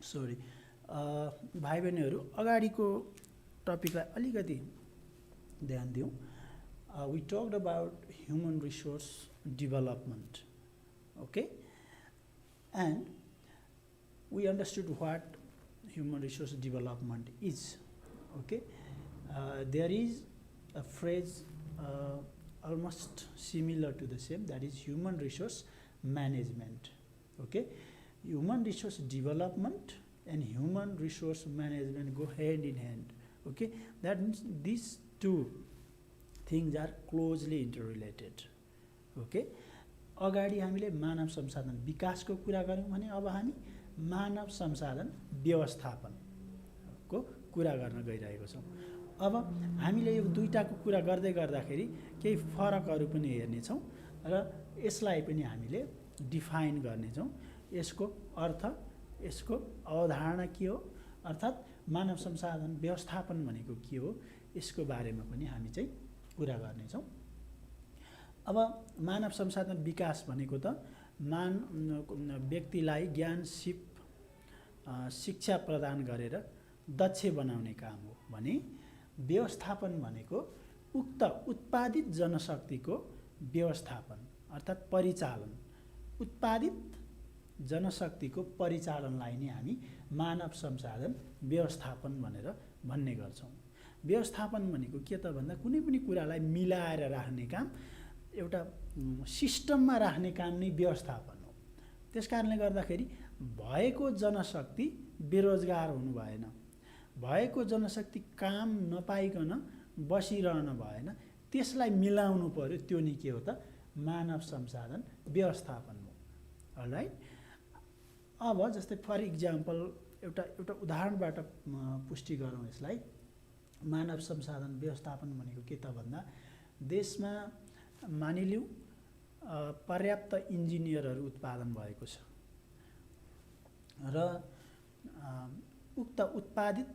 सरी भाइ बहिनीहरू अगाडिको टपिकलाई अलिकति ध्यान दिउँ। We talked about human resource development, okay, and we understood what human resource development is. Okay, there is a phrase almost similar to the same, that is human resource management. Okay, human resource development and human resource management go hand in hand. Okay, that means these two things are closely interrelated. Okay, अगाडि हामीले मानव संसाधन विकासको कुरा गऱ्यौँ भने अब हामी मानव संसाधन व्यवस्थापनको कुरा गर्न गइरहेको छौँ। अब हामीले यो दुईटाको कुरा गर्दै गर्दाखेरि केही फरकहरू पनि हेर्नेछौँ र यसलाई पनि हामीले डिफाइन गर्नेछौँ। यसको अर्थ, यसको अवधारणा के हो, अर्थात् मानव संसाधन व्यवस्थापन भनेको के हो, यसको बारेमा पनि हामी चाहिँ कुरा गर्नेछौँ। अब मानव संसाधन विकास भनेको त व्यक्तिलाई ज्ञान सिप शिक्षा प्रदान गरेर दक्ष बनाउने काम हो भने व्यवस्थापन भनेको उक्त उत्पादित जनशक्तिको व्यवस्थापन अर्थात् परिचालन, उत्पादित जनशक्तिको परिचालनलाई नै हामी मानव संसाधन व्यवस्थापन भनेर भन्ने गर्छौँ। व्यवस्थापन भनेको के त भन्दा कुनै पनि कुरालाई मिलाएर राख्ने काम, एउटा सिस्टममा राख्ने काम नै व्यवस्थापन हो। त्यसकारणले गर्दाखेरि भएको जनशक्ति बेरोजगार हुनु भएन, भएको जनशक्ति काम नपाइकन बसिरहन भएन, त्यसलाई मिलाउनु पर्यो। त्यो नि के हो त मानव संसाधन व्यवस्थापन हो। अलराइट, अब जस्तै फर इक्जाम्पल एउटा उदाहरणबाट पुष्टि गरौँ यसलाई। मानव संसाधन व्यवस्थापन भनेको के त भन्दा देशमा मानिलिउँ पर्याप्त इन्जिनियरहरू उत्पादन भएको छ र उक्त उत्पादित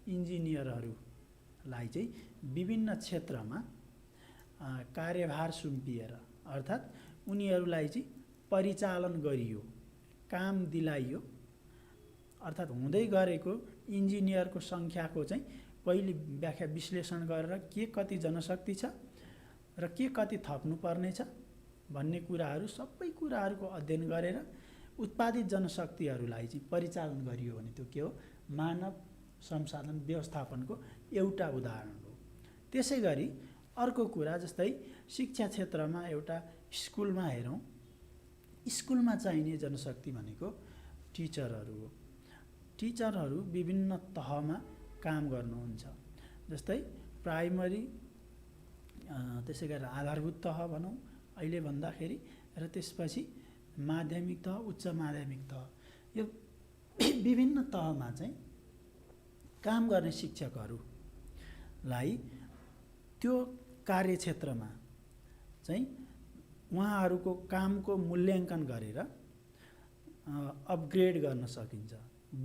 इन्जिनियरहरूलाई चाहिँ विभिन्न क्षेत्रमा कार्यभार सुम्पिएर, अर्थात् उनीहरूलाई चाहिँ परिचालन गरियो, काम दिलाइयो। अर्थात् हुँदै गरेको इन्जिनियरको सङ्ख्याको चाहिँ पहिले व्याख्या विश्लेषण गरेर के कति जनशक्ति छ र के कति थप्नुपर्ने छ भन्ने कुराहरू, सबै कुराहरूको अध्ययन गरेर उत्पादित जनशक्तिहरूलाई चाहिँ परिचालन गरियो भने त्यो के हो मानव संसाधन व्यवस्थापनको एउटा उदाहरण हो। त्यसै गरी अर्को कुरा जस्तै शिक्षा क्षेत्रमा एउटा स्कुलमा हेरौँ, स्कुलमा चाहिने जनशक्ति भनेको टिचरहरू हो। टिचरहरू विभिन्न तहमा काम गर्नुहुन्छ, जस्तै प्राइमरी, त्यसै गरेर आधारभूत तह भनौँ अहिले भन्दाखेरि, र त्यसपछि माध्यमिक तह, उच्च माध्यमिक तह, यो विभिन्न तहमा चाहिँ काम गर्ने शिक्षकहरूलाई त्यो कार्यक्षेत्रमा चाहिँ उहाँहरूको कामको मूल्याङ्कन गरेर अपग्रेड गर्न सकिन्छ,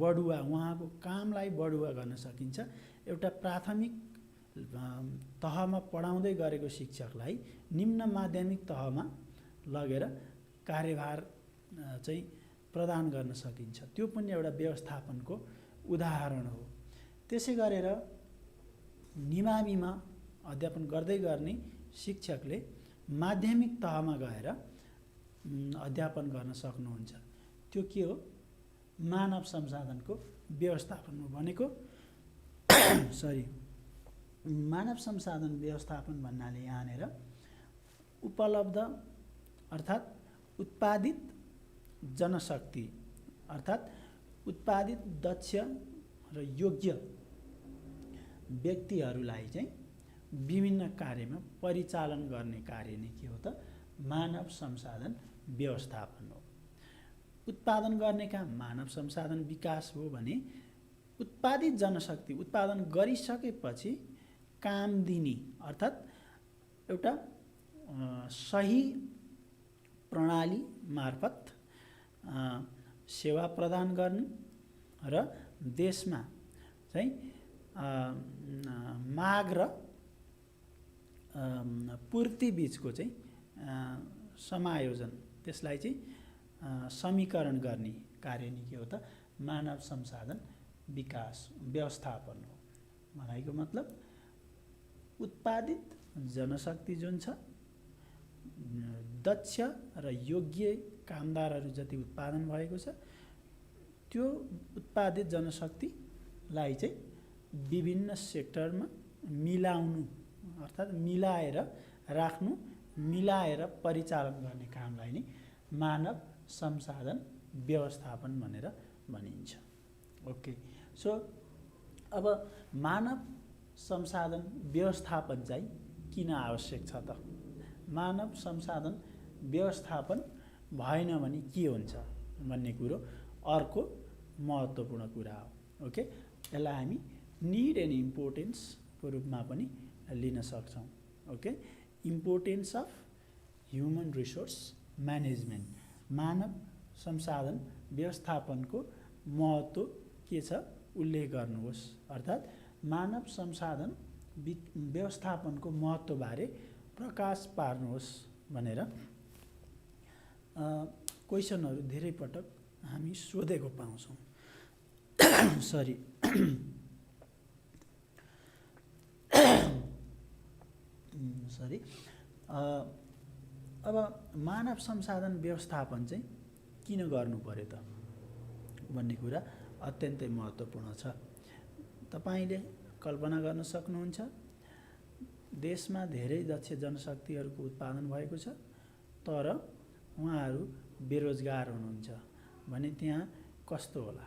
बढुवा, उहाँको कामलाई बढुवा गर्न सकिन्छ। एउटा प्राथमिक तहमा पढाउँदै गरेको शिक्षकलाई निम्न माध्यमिक तहमा लगेर कार्यभार चाहिँ प्रदान गर्न सकिन्छ। त्यो पनि एउटा व्यवस्थापनको उदाहरण हो। त्यसै गरेर निमाविमा अध्यापन गर्दै गर्ने शिक्षकले माध्यमिक तहमा गएर अध्यापन गर्न सक्नुहुन्छ। त्यो के हो मानव संसाधनको व्यवस्थापन हो भनेको। मानव संसाधन व्यवस्थापन भन्नाले यहाँनिर उपलब्ध अर्थात् उत्पादित जनशक्ति, अर्थात् उत्पादित दक्ष र योग्य व्यक्तिहरूलाई चाहिँ विभिन्न कार्यमा परिचालन गर्ने कार्य नै के हो त मानव संसाधन व्यवस्थापन हो। उत्पादन गर्ने काम मानव संसाधन विकास हो भने उत्पादित जनशक्ति उत्पादन गरिसकेपछि काम दिने, अर्थात् एउटा सही प्रणाली मार्फत सेवा प्रदान गर्ने र देशमा चाहिँ माग र पूर्ति बीचको चाहिँ समायोजन, त्यसलाई चाहिँ समीकरण गर्ने कार्य नै के हो त मानव संसाधन विकास व्यवस्थापन हो। भनेको मतलब उत्पादित जनशक्ति जुन छ, दक्ष र योग्य कामदारहरू जति उत्पादन भएको छ, त्यो उत्पादित जनशक्तिलाई चाहिँ विभिन्न सेक्टरमा मिलाउनु, अर्थात् मिलाएर राख्नु, मिलाएर परिचालन गर्ने कामलाई नै मानव संसाधन व्यवस्थापन भनेर भनिन्छ। ओके, सो अब मानव संसाधन व्यवस्थापन चाहिँ किन आवश्यक छ त? मानव संसाधन व्यवस्थापन भएन भने के हुन्छ भन्ने कुरो अर्को महत्त्वपूर्ण कुरा हो। ओके, यसलाई हामी निड एन्ड इम्पोर्टेन्सको रूपमा पनि लिन सक्छौँ। Okay, importance of human resource management, मानव संसाधन व्यवस्थापनको महत्त्व के छ उल्लेख गर्नुहोस्, अर्थात् मानव संसाधन व्यवस्थापनको महत्त्वबारे प्रकाश पार्नुहोस् भनेर क्वेसनहरू धेरै पटक हामी सोधेको पाउँछौँ। अब मानव संसाधन व्यवस्थापन चाहिँ किन गर्नु पर्यो त भन्ने कुरा अत्यन्तै महत्त्वपूर्ण छ। तपाईले कल्पना गर्न सक्नुहुन्छ, देशमा धेरै दक्ष जनशक्तिहरूको उत्पादन भएको छ, तर उहाँहरू बेरोजगार हुनुहुन्छ भने त्यहाँ कस्तो होला?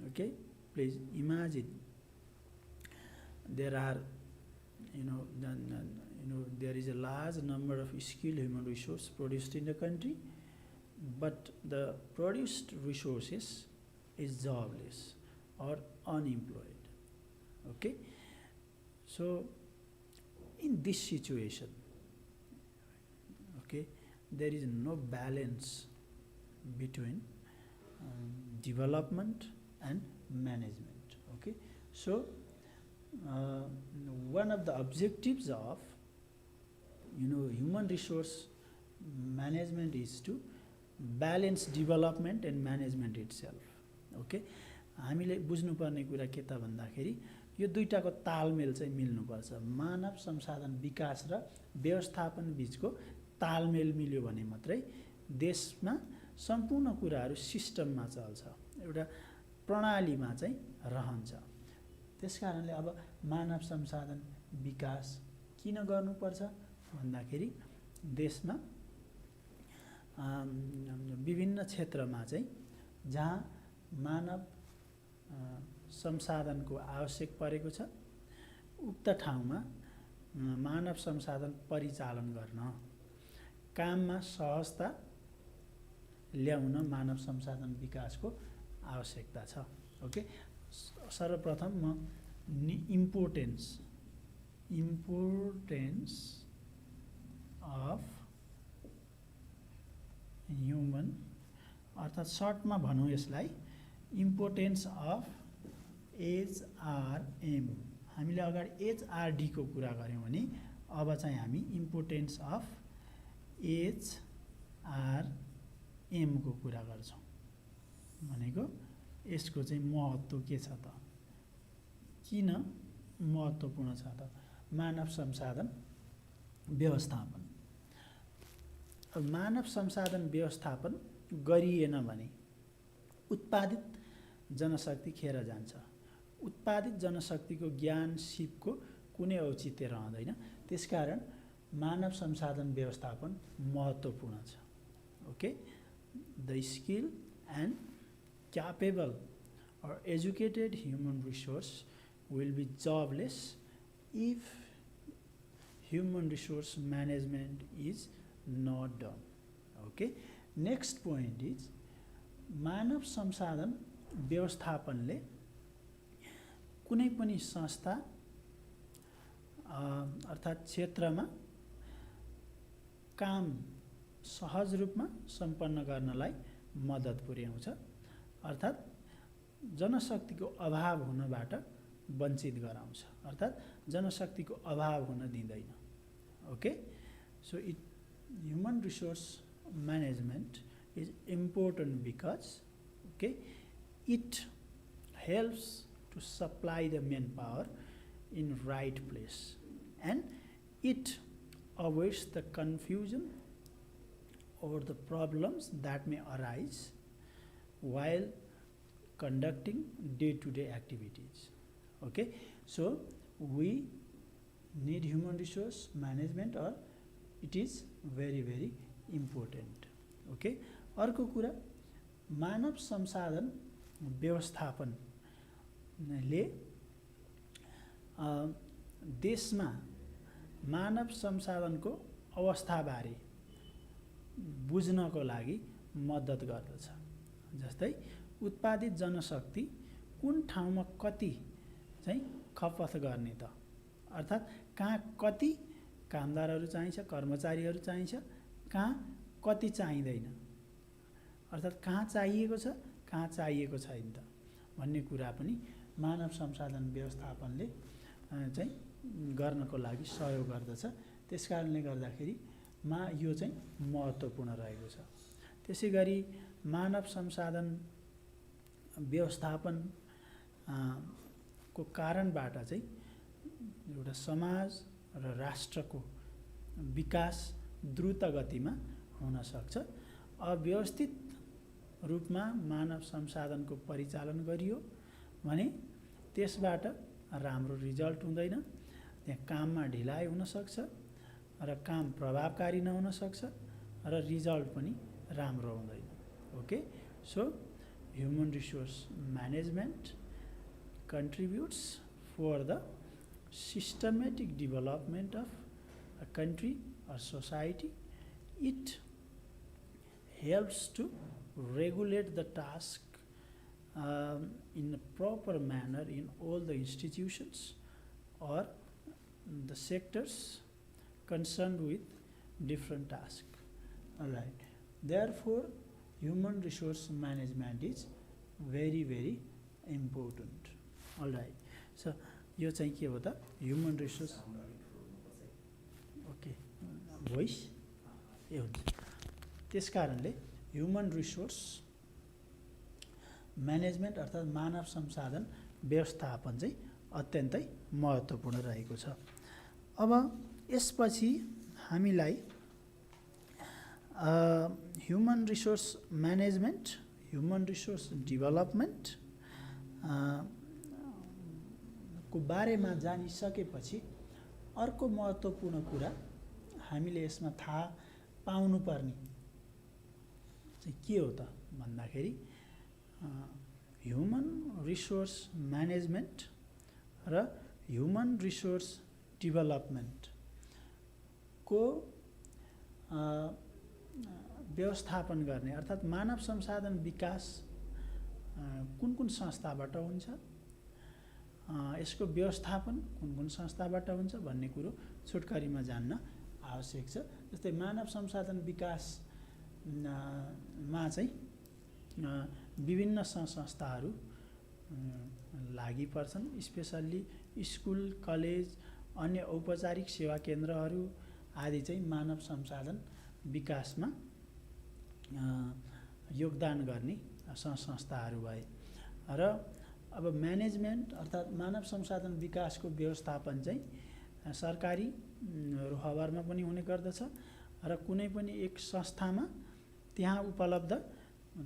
Okay, please imagine there are there is a large number of skilled human resource produced in the country, but the produced resources is jobless or unemployed. Okay, so in this situation, okay, there is no balance between development and management. Okay, so one of the objectives of human resource management is to balance development and management itself. Okay, हामीले बुझ्नुपर्ने कुरा के त भन्दाखेरि यो दुईटाको तालमेल चाहिँ मिल्नुपर्छ। मानव संसाधन विकास र व्यवस्थापन बीचको तालमेल मिल्यो भने मात्रै देशमा सम्पूर्ण कुराहरू सिस्टममा चल्छ, एउटा प्रणालीमा चाहिँ रहन्छ। त्यसकारणले अब मानव संसाधन विकास किन गर्नुपर्छ भन्दाखेरि देशमा विभिन्न क्षेत्रमा चाहिँ जहाँ मानव संसाधनको आवश्यक परेको छ उक्त ठाउँमा मानव संसाधन परिचालन गर्न, काममा सहजता ल्याउन मानव संसाधन विकासको आवश्यकता छ। ओके, सर्वप्रथम म इम्पोर्टेन्स अफ ह्युमन, अर्थात् सर्टमा भनौँ यसलाई इम्पोर्टेन्स अफ HRM। हामीले अगाडि HRD को कुरा गऱ्यौँ भने अब चाहिँ हामी इम्पोर्टेन्स अफ HRM को कुरा गर्छौँ। भनेको यसको चाहिँ महत्त्व के छ त, किन महत्त्वपूर्ण छ त मानव संसाधन व्यवस्थापन। अब मानव संसाधन व्यवस्थापन गरिएन भने उत्पादित जनशक्ति खेर जान्छ। उत्पादित जनशक्तिको ज्ञान सिपको कुनै औचित्य रहँदैन। त्यसकारण मानव संसाधन व्यवस्थापन महत्त्वपूर्ण छ। Okay, the skill and capable or educated human resource will be jobless if human resource management is not done. Okay, next point is मानव संसाधन व्यवस्थापनले कुनै पनि संस्था अर्थात् क्षेत्रमा काम सहज रूपमा सम्पन्न गर्नलाई मद्दत पुर्याउँछ, अर्थात् जनशक्तिको अभाव हुनबाट वञ्चित गराउँछ, अर्थात् जनशक्तिको अभाव हुन दिँदैन। Okay, so human resource management is important because okay it helps to supply the manpower in right place and it avoids the confusion or the problems that may arise while conducting day-to-day activities. Okay, so we need human resource management or it is very very important. Okay, अर्को कुरा मानव संसाधन व्यवस्थापनले देशमा मानव संसाधनको अवस्थाबारे बुझ्नको लागि मद्दत गर्दछ। जस्तै उत्पादित जनशक्ति कुन ठाउँमा कति चाहिँ खपत गर्ने त, अर्थात् कहाँ कति कामदारहरू चाहिन्छ, कर्मचारीहरू चाहिन्छ, कहाँ कति चाहिँदैन, अर्थात् कहाँ चाहिएको छ कहाँ चाहिएको छैन त भन्ने कुरा पनि मानव संसाधन व्यवस्थापनले चाहिँ गर्नको लागि सहयोग गर्दछ। त्यसकारणले गर्दाखेरि यो चाहिँ महत्त्वपूर्ण रहेको छ। त्यसैगरी मानव संसाधन व्यवस्थापन को कारणबाट चाहिँ एउटा समाज र राष्ट्रको विकास द्रुत गतिमा हुन सक्छ। अव्यवस्थित रूपमा मानव संसाधनको परिचालन गरियो भने त्यसबाट राम्रो रिजल्ट हुँदैन, त्यहाँ काममा ढिलाइ हुन सक्छ र काम प्रभावकारी नहुन सक्छ र रिजल्ट पनि राम्रो हुँदैन। Okay, so human resource management contributes for the systematic development of a country or society. It helps to regulate the task in a proper manner in all the institutions or the sectors concerned with different tasks. Alright. Therefore, human resource management is very, very important. Alright. So, यो चाहिँ के हो त human resource okay voice ए हुन्छ। त्यस कारणले human resource management अर्थात् मानव संसाधन व्यवस्थापन चाहिँ अत्यन्तै महत्त्वपूर्ण रहेको छ। अब यसपछि हामीलाई human resource management, human resource development को बारेमा जानिसकेपछि अर्को महत्त्वपूर्ण कुरा हामीले यसमा थाहा पाउनुपर्ने चाहिँ के हो त भन्दाखेरि ह्युमन रिसोर्स म्यानेजमेन्ट र ह्युमन रिसोर्स डेभलपमेन्ट को व्यवस्थापन गर्ने अर्थात् मानव संसाधन विकास कुन कुन संस्थाबाट हुन्छ, यसको व्यवस्थापन कुन कुन संस्थाबाट हुन्छ भन्ने कुरो छोटकरीमा जान्न आवश्यक छ। जस्तै मानव संसाधन विकास मा चाहिँ विभिन्न संस्थाहरू लागि पर्छन्, स्पेसल्ली स्कुल, कलेज, अन्य औपचारिक सेवा केन्द्रहरू आदि चाहिँ मानव संसाधन विकासमा योगदान गर्ने संस्थाहरू भए। र अब म्यानेजमेन्ट अर्थात् मानव संसाधन विकासको व्यवस्थापन चाहिँ सरकारी रोहबरमा पनि हुने गर्दछ र कुनै पनि एक संस्थामा त्यहाँ उपलब्ध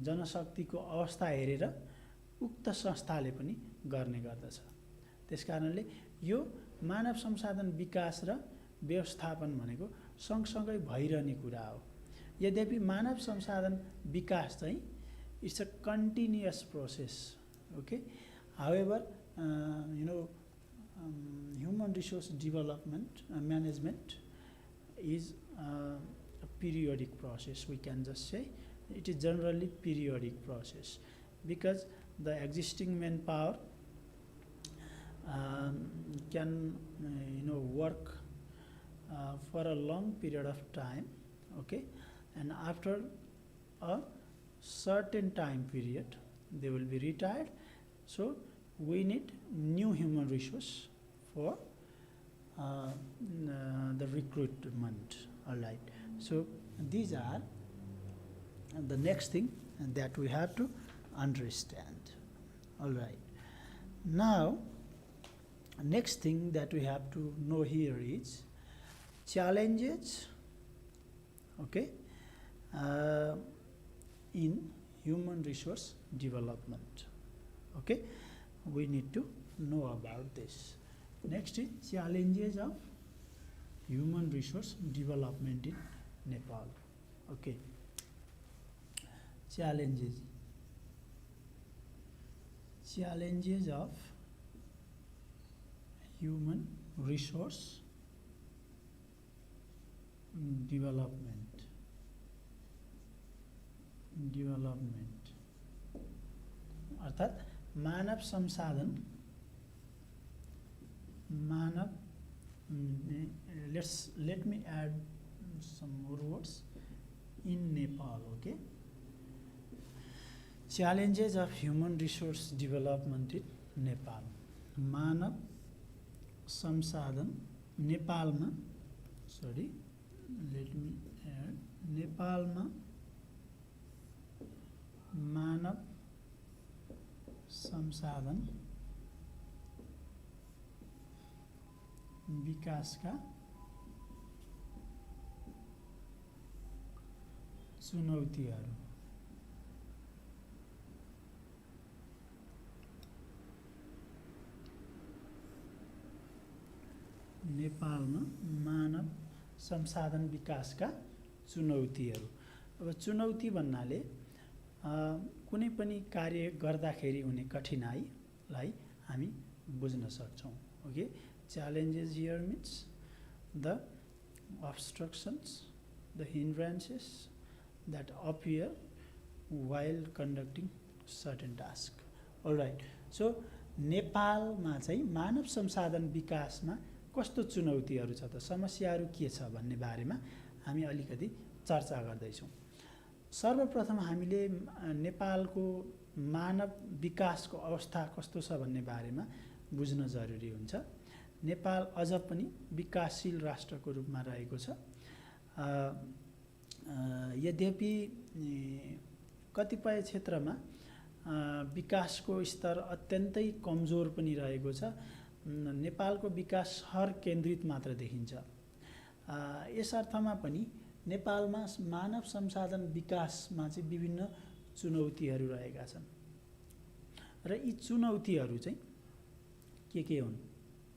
जनशक्तिको अवस्था हेरेर उक्त संस्थाले पनि गर्ने गर्दछ। त्यसकारणले यो मानव संसाधन विकास र व्यवस्थापन भनेको सँगसँगै भइरहने कुरा हो। यद्यपि मानव संसाधन विकास चाहिँ it's a continuous process. Okay, however, human resource development management is a periodic process. We can just say it is generally periodic process because the existing manpower can work for a long period of time. Okay, and after a certain time period they will be retired, so we need new human resource for the recruitment. All right, so these are the next thing that we have to understand. All right, now next thing that we have to know here is challenges, okay, in human resource development. Okay, we need to know about this. Next is challenges of human resource development in Nepal. Okay, challenges of human resource development अर्थात् मानव संसाधन let me add some more words in Nepal. Okay, challenges of human resource development in Nepal. मानव संसाधन नेपालमा, sorry, let me add, नेपालमा मानव संसाधन विकासका चुनौतीहरू। नेपालमा मानव संसाधन विकासका चुनौतीहरू। अब चुनौती भन्नाले कुनै पनि कार्य गर्दाखेरि हुने कठिनाइलाई हामी बुझ्न सक्छौँ। Okay, challenges here means the obstructions, the hindrances that appear while conducting certain task. Alright, so नेपालमा चाहिँ मानव संसाधन विकासमा कस्तो चुनौतीहरू छ त, समस्याहरू के छ भन्ने बारेमा हामी अलिकति चर्चा गर्दैछौँ। सर्वप्रथम हामीले नेपालको मानव विकासको अवस्था कस्तो छ भन्ने बारेमा बुझ्न जरुरी हुन्छ। नेपाल अझ पनि विकासशील राष्ट्रको रूपमा रहेको छ। यद्यपि कतिपय क्षेत्रमा विकासको स्तर अत्यन्तै कमजोर पनि रहेको छ। नेपालको विकास शहर केन्द्रित मात्र देखिन्छ। यस अर्थमा पनि नेपालमा मानव संसाधन विकासमा चाहिँ विभिन्न चुनौतीहरू रहेका छन् र यी चुनौतीहरू चाहिँ के हुन्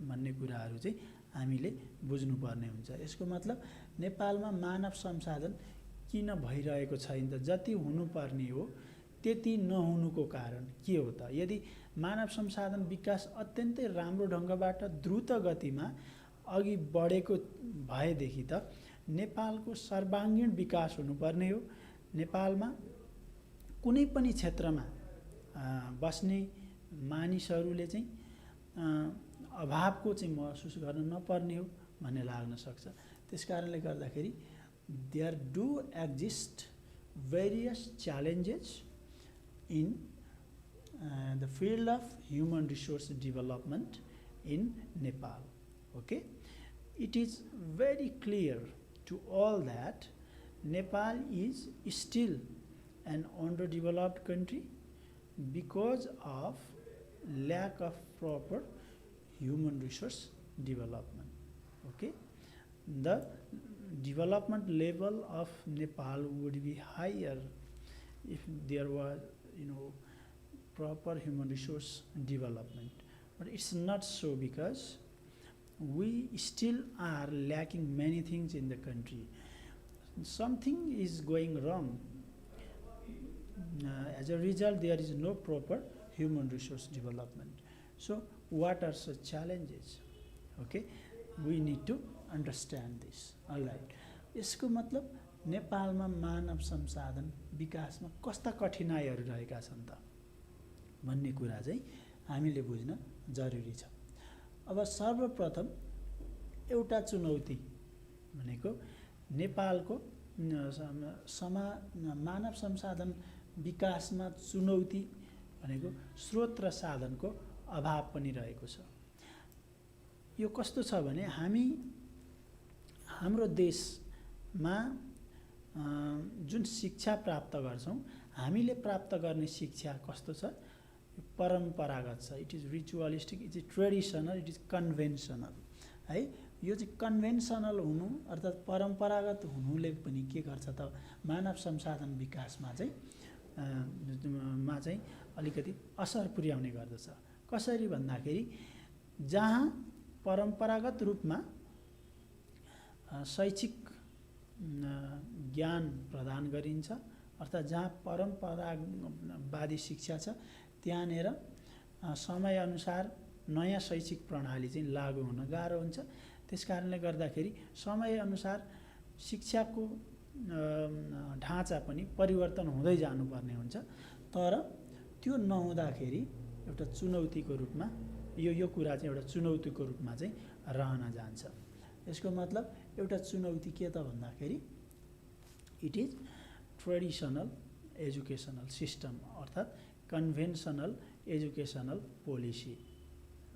भन्ने कुराहरू चाहिँ हामीले बुझ्नुपर्ने हुन्छ। यसको मतलब नेपालमा मानव संसाधन किन भइरहेको छैन त, जति हुनुपर्ने हो त्यति नहुनुको कारण के हो त। यदि मानव संसाधन विकास अत्यन्तै राम्रो ढङ्गबाट द्रुत गतिमा अघि बढेको भएदेखि त नेपालको सर्वाङ्गीण विकास हुनुपर्ने हो। नेपालमा कुनै पनि क्षेत्रमा बस्ने मानिसहरूले चाहिँ अभावको चाहिँ महसुस गर्न नपर्ने हो भन्ने लाग्न सक्छ। त्यसकारणले गर्दाखेरि there do exist various challenges in the field of human resource development in Nepal. Okay, it is very clear to all that Nepal is still an underdeveloped country because of lack of proper human resource development. Okay, the development level of Nepal would be higher if there was, proper human resource development, but it's not so because we still are lacking many things in the country. Something is going wrong. As a result, there is no proper human resource development. So what are such challenges? Okay, we need to understand this. All right, यसको मतलब नेपालमा मानव संसाधन विकासमा कस्ता कठिनाइहरू रहेका छन् त भन्ने कुरा चाहिँ हामीले बुझ्न जरुरी छ। अब सर्वप्रथम एउटा चुनौती भनेको नेपालको मानव संसाधन विकासमा चुनौती भनेको स्रोत र साधनको अभाव पनि रहेको छ। यो कस्तो छ भने हाम्रो देशमा जुन शिक्षा प्राप्त गर्छौं, हामीले प्राप्त गर्ने शिक्षा कस्तो छ, परम्परागत छ। It is ritualistic, it is traditional, it is conventional है। यो चाहिँ कन्भेन्सनल हुनु अर्थात् परम्परागत हुनुले पनि के गर्छ त, मानव संसाधन विकासमा चाहिँ अलिकति असर पुर्याउने गर्दछ। कसरी भन्दाखेरि जहाँ परम्परागत रूपमा शैक्षिक ज्ञान प्रदान गरिन्छ अर्थात् जहाँ परम्परावादी शिक्षा छ त्यहाँनेर समयअनुसार नयाँ शैक्षिक प्रणाली चाहिँ लागू हुन गाह्रो हुन्छ। त्यसकारणले गर्दाखेरि समयअनुसार शिक्षाको ढाँचा पनि परिवर्तन हुँदै जानुपर्ने हुन्छ। तर त्यो नहुँदाखेरि एउटा चुनौतीको रूपमा यो कुरा चाहिँ एउटा चुनौतीको रूपमा चाहिँ रहन जान्छ। यसको मतलब एउटा चुनौती के त भन्दाखेरि it is traditional educational system अर्थात् conventional educational policy.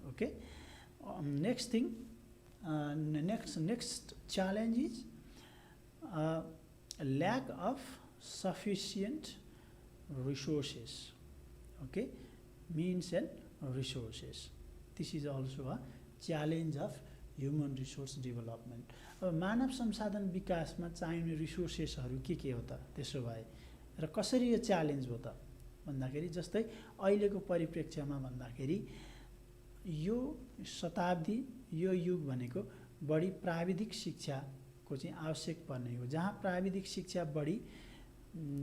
Okay, next thing, next challenge is lack of sufficient resources. Okay, means and resources. This is also a challenge of human resource development. अब मानव संसाधन विकासमा चाहिने रिसोर्सेसहरू के हो त त्यसो भए, र कसरी यो च्यालेन्ज हो त भन्दाखेरि, जस्तै अहिलेको परिप्रेक्ष्यमा भन्दाखेरि यो शताब्दी, यो युग भनेको बढी प्राविधिक शिक्षाको चाहिँ आवश्यक पर्ने हो। जहाँ प्राविधिक शिक्षा बढी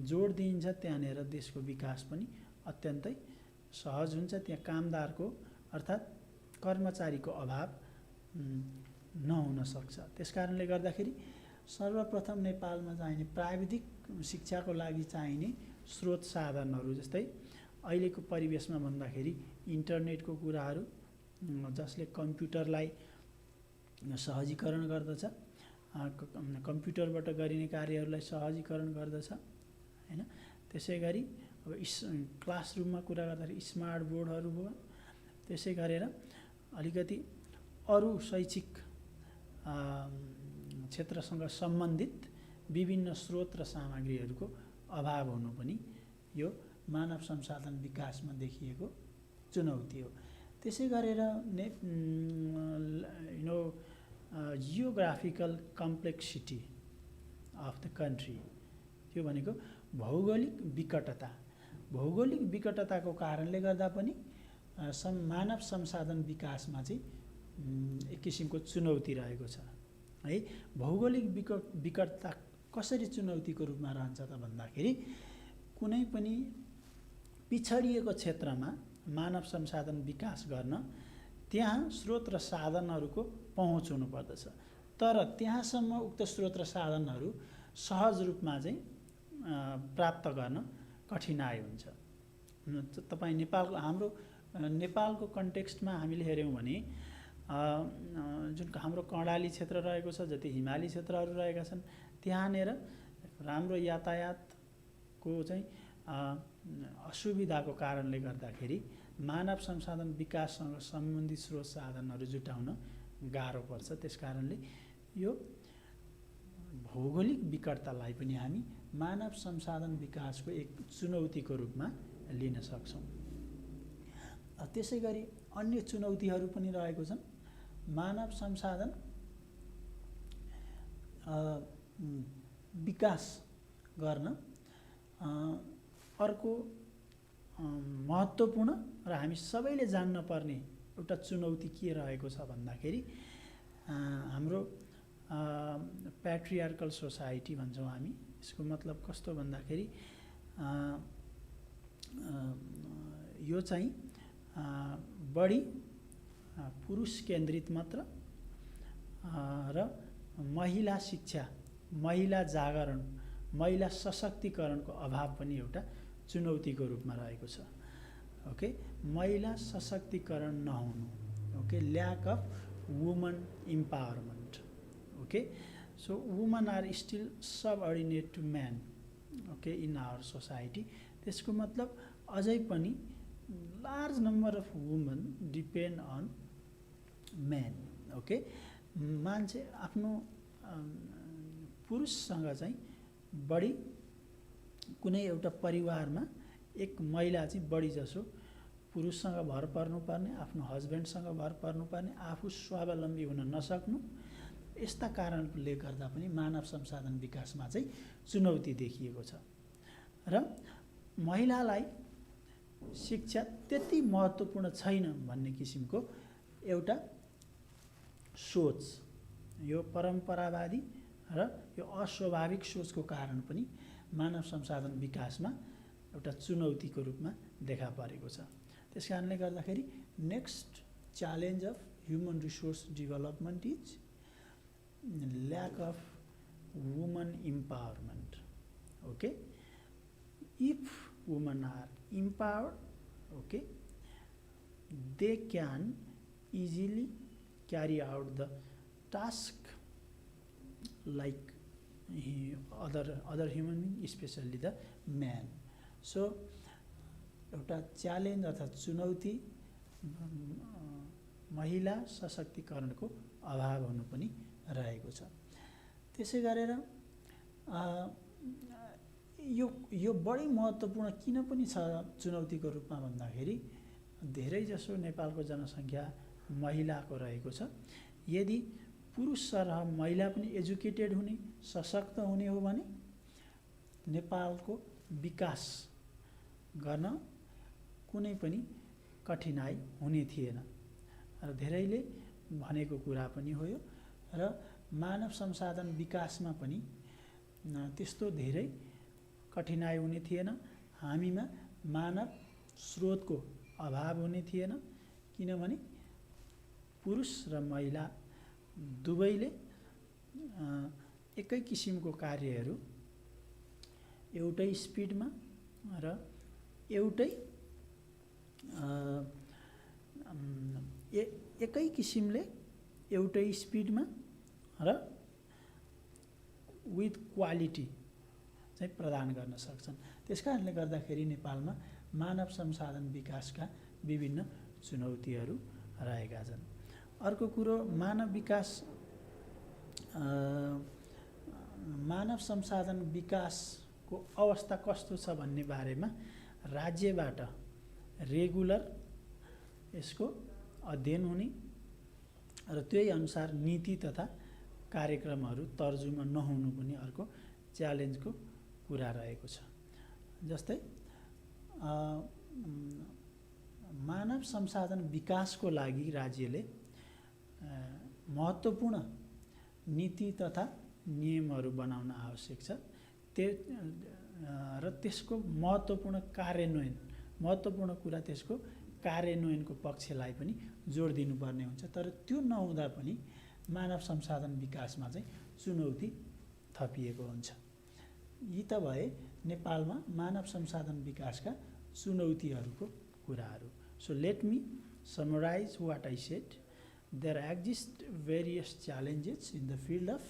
जोड दिइन्छ त्यहाँनिर देशको विकास पनि अत्यन्तै सहज हुन्छ। त्यहाँ कामदारको अर्थात् कर्मचारीको अभाव नहुन सक्छ। त्यसकारणले गर्दाखेरि सर्वप्रथम नेपालमा चाहिने प्राविधिक शिक्षाको लागि चाहिने स्रोत साधनहरू, जस्तै अहिलेको परिवेशमा भन्दाखेरि इन्टरनेटको कुराहरू, जसले कम्प्युटरलाई सहजीकरण गर्दछ, कम्प्युटरबाट गरिने कार्यहरूलाई सहजीकरण गर्दछ हैन। त्यसै गरी अब क्लासरुममा कुरा गर्दाखेरि स्मार्ट बोर्डहरू भयो। त्यसै गरेर अलिकति अरू शैक्षिक क्षेत्रसँग सम्बन्धित विभिन्न स्रोत र सामग्रीहरूको अभाव हुनु पनि यो मानव संसाधन विकासमा देखिएको चुनौती हो। त्यसै गरेर geographical complexity of the country, त्यो भनेको भौगोलिक विकटता। भौगोलिक विकटताको कारणले गर्दा पनि मानव संसाधन विकासमा चाहिँ एक किसिमको चुनौती रहेको छ है। भौगोलिक विकटता कसरी चुनौतीको रूपमा रहन्छ त भन्दाखेरि, कुनै पनि पिछडिएको क्षेत्रमा मानव संसाधन विकास गर्न त्यहाँ स्रोत र साधनहरूको पहुँच हुनुपर्दछ, तर त्यहाँसम्म उक्त स्रोत र साधनहरू सहज रूपमा चाहिँ प्राप्त गर्न कठिनाइ हुन्छ। तपाईँ हाम्रो नेपालको कन्टेक्स्टमा हामीले हेऱ्यौँ भने जुन हाम्रो कर्णाली क्षेत्र रहेको छ, जति हिमाली क्षेत्रहरू रहेका छन्, त्यहाँनिर राम्रो यातायातको चाहिँ असुविधाको कारणले गर्दाखेरि मानव संसाधन विकाससँग सम्बन्धित स्रोत साधनहरू जुटाउन गाह्रो पर्छ। त्यसकारणले यो भौगोलिक विकटतालाई पनि हामी मानव संसाधन विकासको एक चुनौतीको रूपमा लिन सक्छौँ। त्यसै गरी अन्य चुनौतीहरू पनि रहेको छन्। मानव संसाधन विकास गर्न अर्को महत्त्वपूर्ण र हामी सबैले जान्न पर्ने एउटा चुनौती के रहेको छ भन्दाखेरि, हाम्रो प्याट्रियार्कल सोसाइटी भन्छौँ हामी। यसको मतलब कस्तो भन्दाखेरि, यो चाहिँ बढी पुरुष केन्द्रित मात्र र महिला शिक्षा, महिला जागरण, महिला सशक्तिकरणको अभाव पनि एउटा चुनौतीको रूपमा रहेको छ। ओके, महिला सशक्तिकरण नहुनु, okay, lack of woman empowerment. Okay, so woman are still subordinate to man, okay, in our society. त्यसको मतलब अझै पनि large number of woman depend on man. Okay, मान्छे आफ्नो पुरुषसँग चाहिँ बढी, कुनै एउटा परिवारमा एक महिला चाहिँ बढी जसो पुरुषसँग भर पर्नुपर्ने, आफ्नो हस्बेन्डसँग भर पर्नुपर्ने, आफू स्वावलम्बी हुन नसक्नु, यस्ता कारणले गर्दा पनि मानव संसाधन विकासमा चाहिँ चुनौती देखिएको छ। र महिलालाई शिक्षा त्यति महत्त्वपूर्ण छैन भन्ने किसिमको एउटा सोच, यो परम्परावादी र यो अस्वाभाविक सोचको कारण पनि मानव संसाधन विकासमा एउटा चुनौतीको रूपमा देखा परेको छ। त्यसकारणले गर्दाखेरि next challenge of human resource development is lack of woman empowerment. Okay, if woman are empowered, okay, they can easily carry out the task like other human being, especially the man. So एउटा challenge अर्थात् चुनौती महिला सशक्तिकरणको अभाव हुनु पनि रहेको छ। त्यसै गरेर यो बढी महत्त्वपूर्ण किन पनि छ चुनौतीको रूपमा भन्दाखेरि, धेरै जसो नेपालको जनसङ्ख्या महिलाको रहेको छ। यदि पुरुष र महिला पनि एजुकेटेड हुने, सशक्त हुने हो भने नेपालको विकास गर्न कुनै पनि कठिनाइ हुने थिएन। र धेरैले भनेको कुरा पनि हो यो। र मानव संसाधन विकासमा पनि त्यस्तो धेरै कठिनाइ हुने थिएन। हामीमा मानव स्रोतको अभाव हुने थिएन, किनभने पुरुष र महिला दुवैले एकै किसिमको कार्यहरू एउटै स्पिडमा र एउटै एकै किसिमले एउटै स्पिडमा र विथ क्वालिटी चाहिँ प्रदान गर्न सक्छन्। त्यसकारणले गर्दाखेरि नेपालमा मानव संसाधन विकासका विभिन्न चुनौतीहरू रहेका छन्। अर्को कुरो, मानव संसाधन विकासको अवस्था कस्तो छ भन्ने बारेमा राज्यबाट रेगुलर यसको अध्ययन हुने र त्यही अनुसार नीति तथा कार्यक्रमहरू तर्जुमा नहुनु पनि अर्को च्यालेन्जको कुरा रहेको छ। जस्तै मानव संसाधन विकासको लागि राज्यले महत्त्वपूर्ण नीति तथा नियमहरू बनाउन आवश्यक छ। र त्यसको महत्त्वपूर्ण कुरा त्यसको कार्यान्वयनको पक्षलाई पनि जोड दिनुपर्ने हुन्छ। तर त्यो नहुँदा पनि मानव संसाधन विकासमा चाहिँ चुनौती थपिएको हुन्छ। यी त भए नेपालमा मानव संसाधन विकासका चुनौतीहरूको कुराहरू। So let me summarize what I said. There exist various challenges in the field of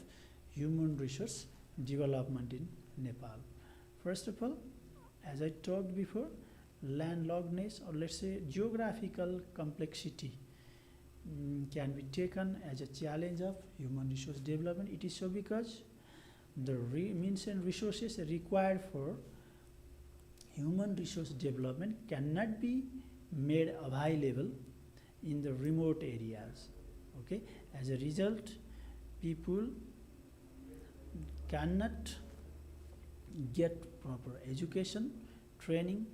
human resource development in Nepal. First of all, as I talked before, landlockedness, or let's say geographical complexity, can be taken as a challenge of human resource development. It is so because the means and resources required for human resource development cannot be made available in the remote areas. Okay, as a result, people cannot get proper education, training,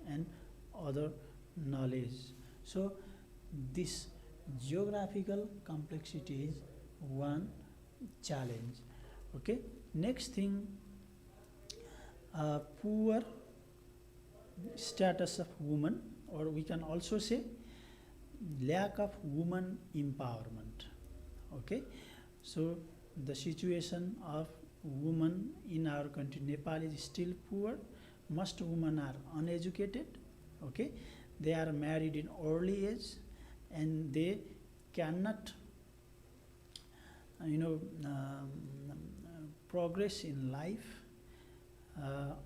and other knowledge. So this geographical complexity is one challenge. Okay, next thing, poor status of women, or we can also say lack of woman empowerment. Okay, so the situation of women in our country Nepal is still poor. Most women are uneducated. Okay, they are married in early age and they cannot progress in life,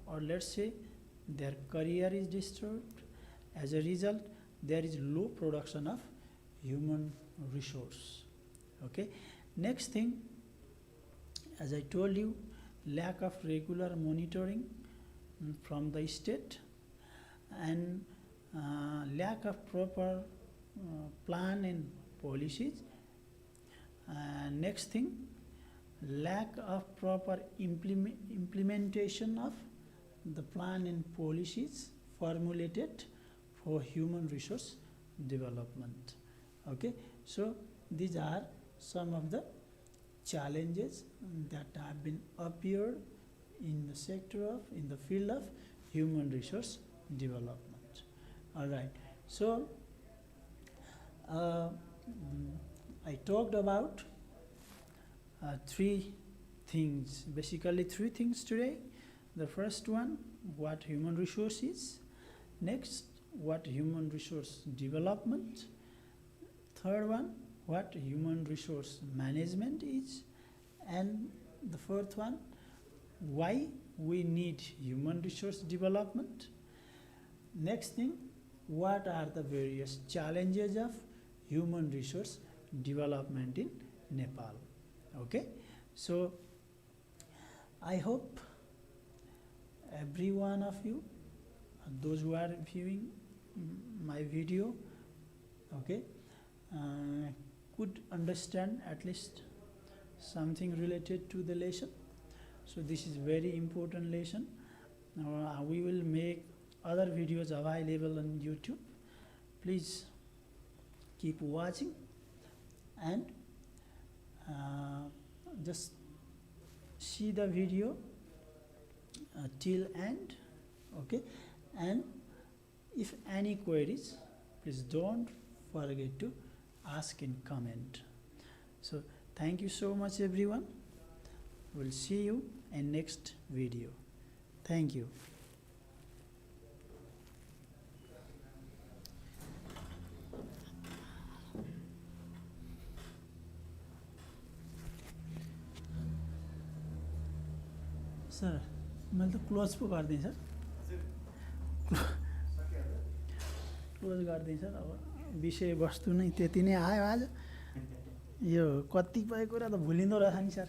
or let's say their career is disturbed. As a result, there is low production of human resource. Okay, next thing, as I told you, lack of regular monitoring from the state, and lack of proper plan and policies. Next thing, lack of proper implementation of the plan and policies formulated for human resource development. Okay, so these are some of the challenges that have been appeared in the field of human resource development. All right, so I talked about three things today. The first one, what human resource is. Next, what human resource development. Third one, what human resource management is. And the fourth one, why we need human resource development. Next thing, what are the various challenges of human resource development in Nepal. Okay, so I hope every one of you, those who are viewing my video, okay, could understand at least something related to the lesson. So this is very important lesson. We will make other videos available on YouTube. Please keep watching and just see the video till end, okay? And if any queries, please don't forget to ask in comment. So thank you so much everyone. We'll see you in next video. Thank you. Sir मैले त close पो गरिदिएँ sir, close गरिदिएँ sir. अब विषयवस्तु नै त्यति नै आयो आज। यो कतिपय कुरा त भुलिँदो रहेछ नि सर।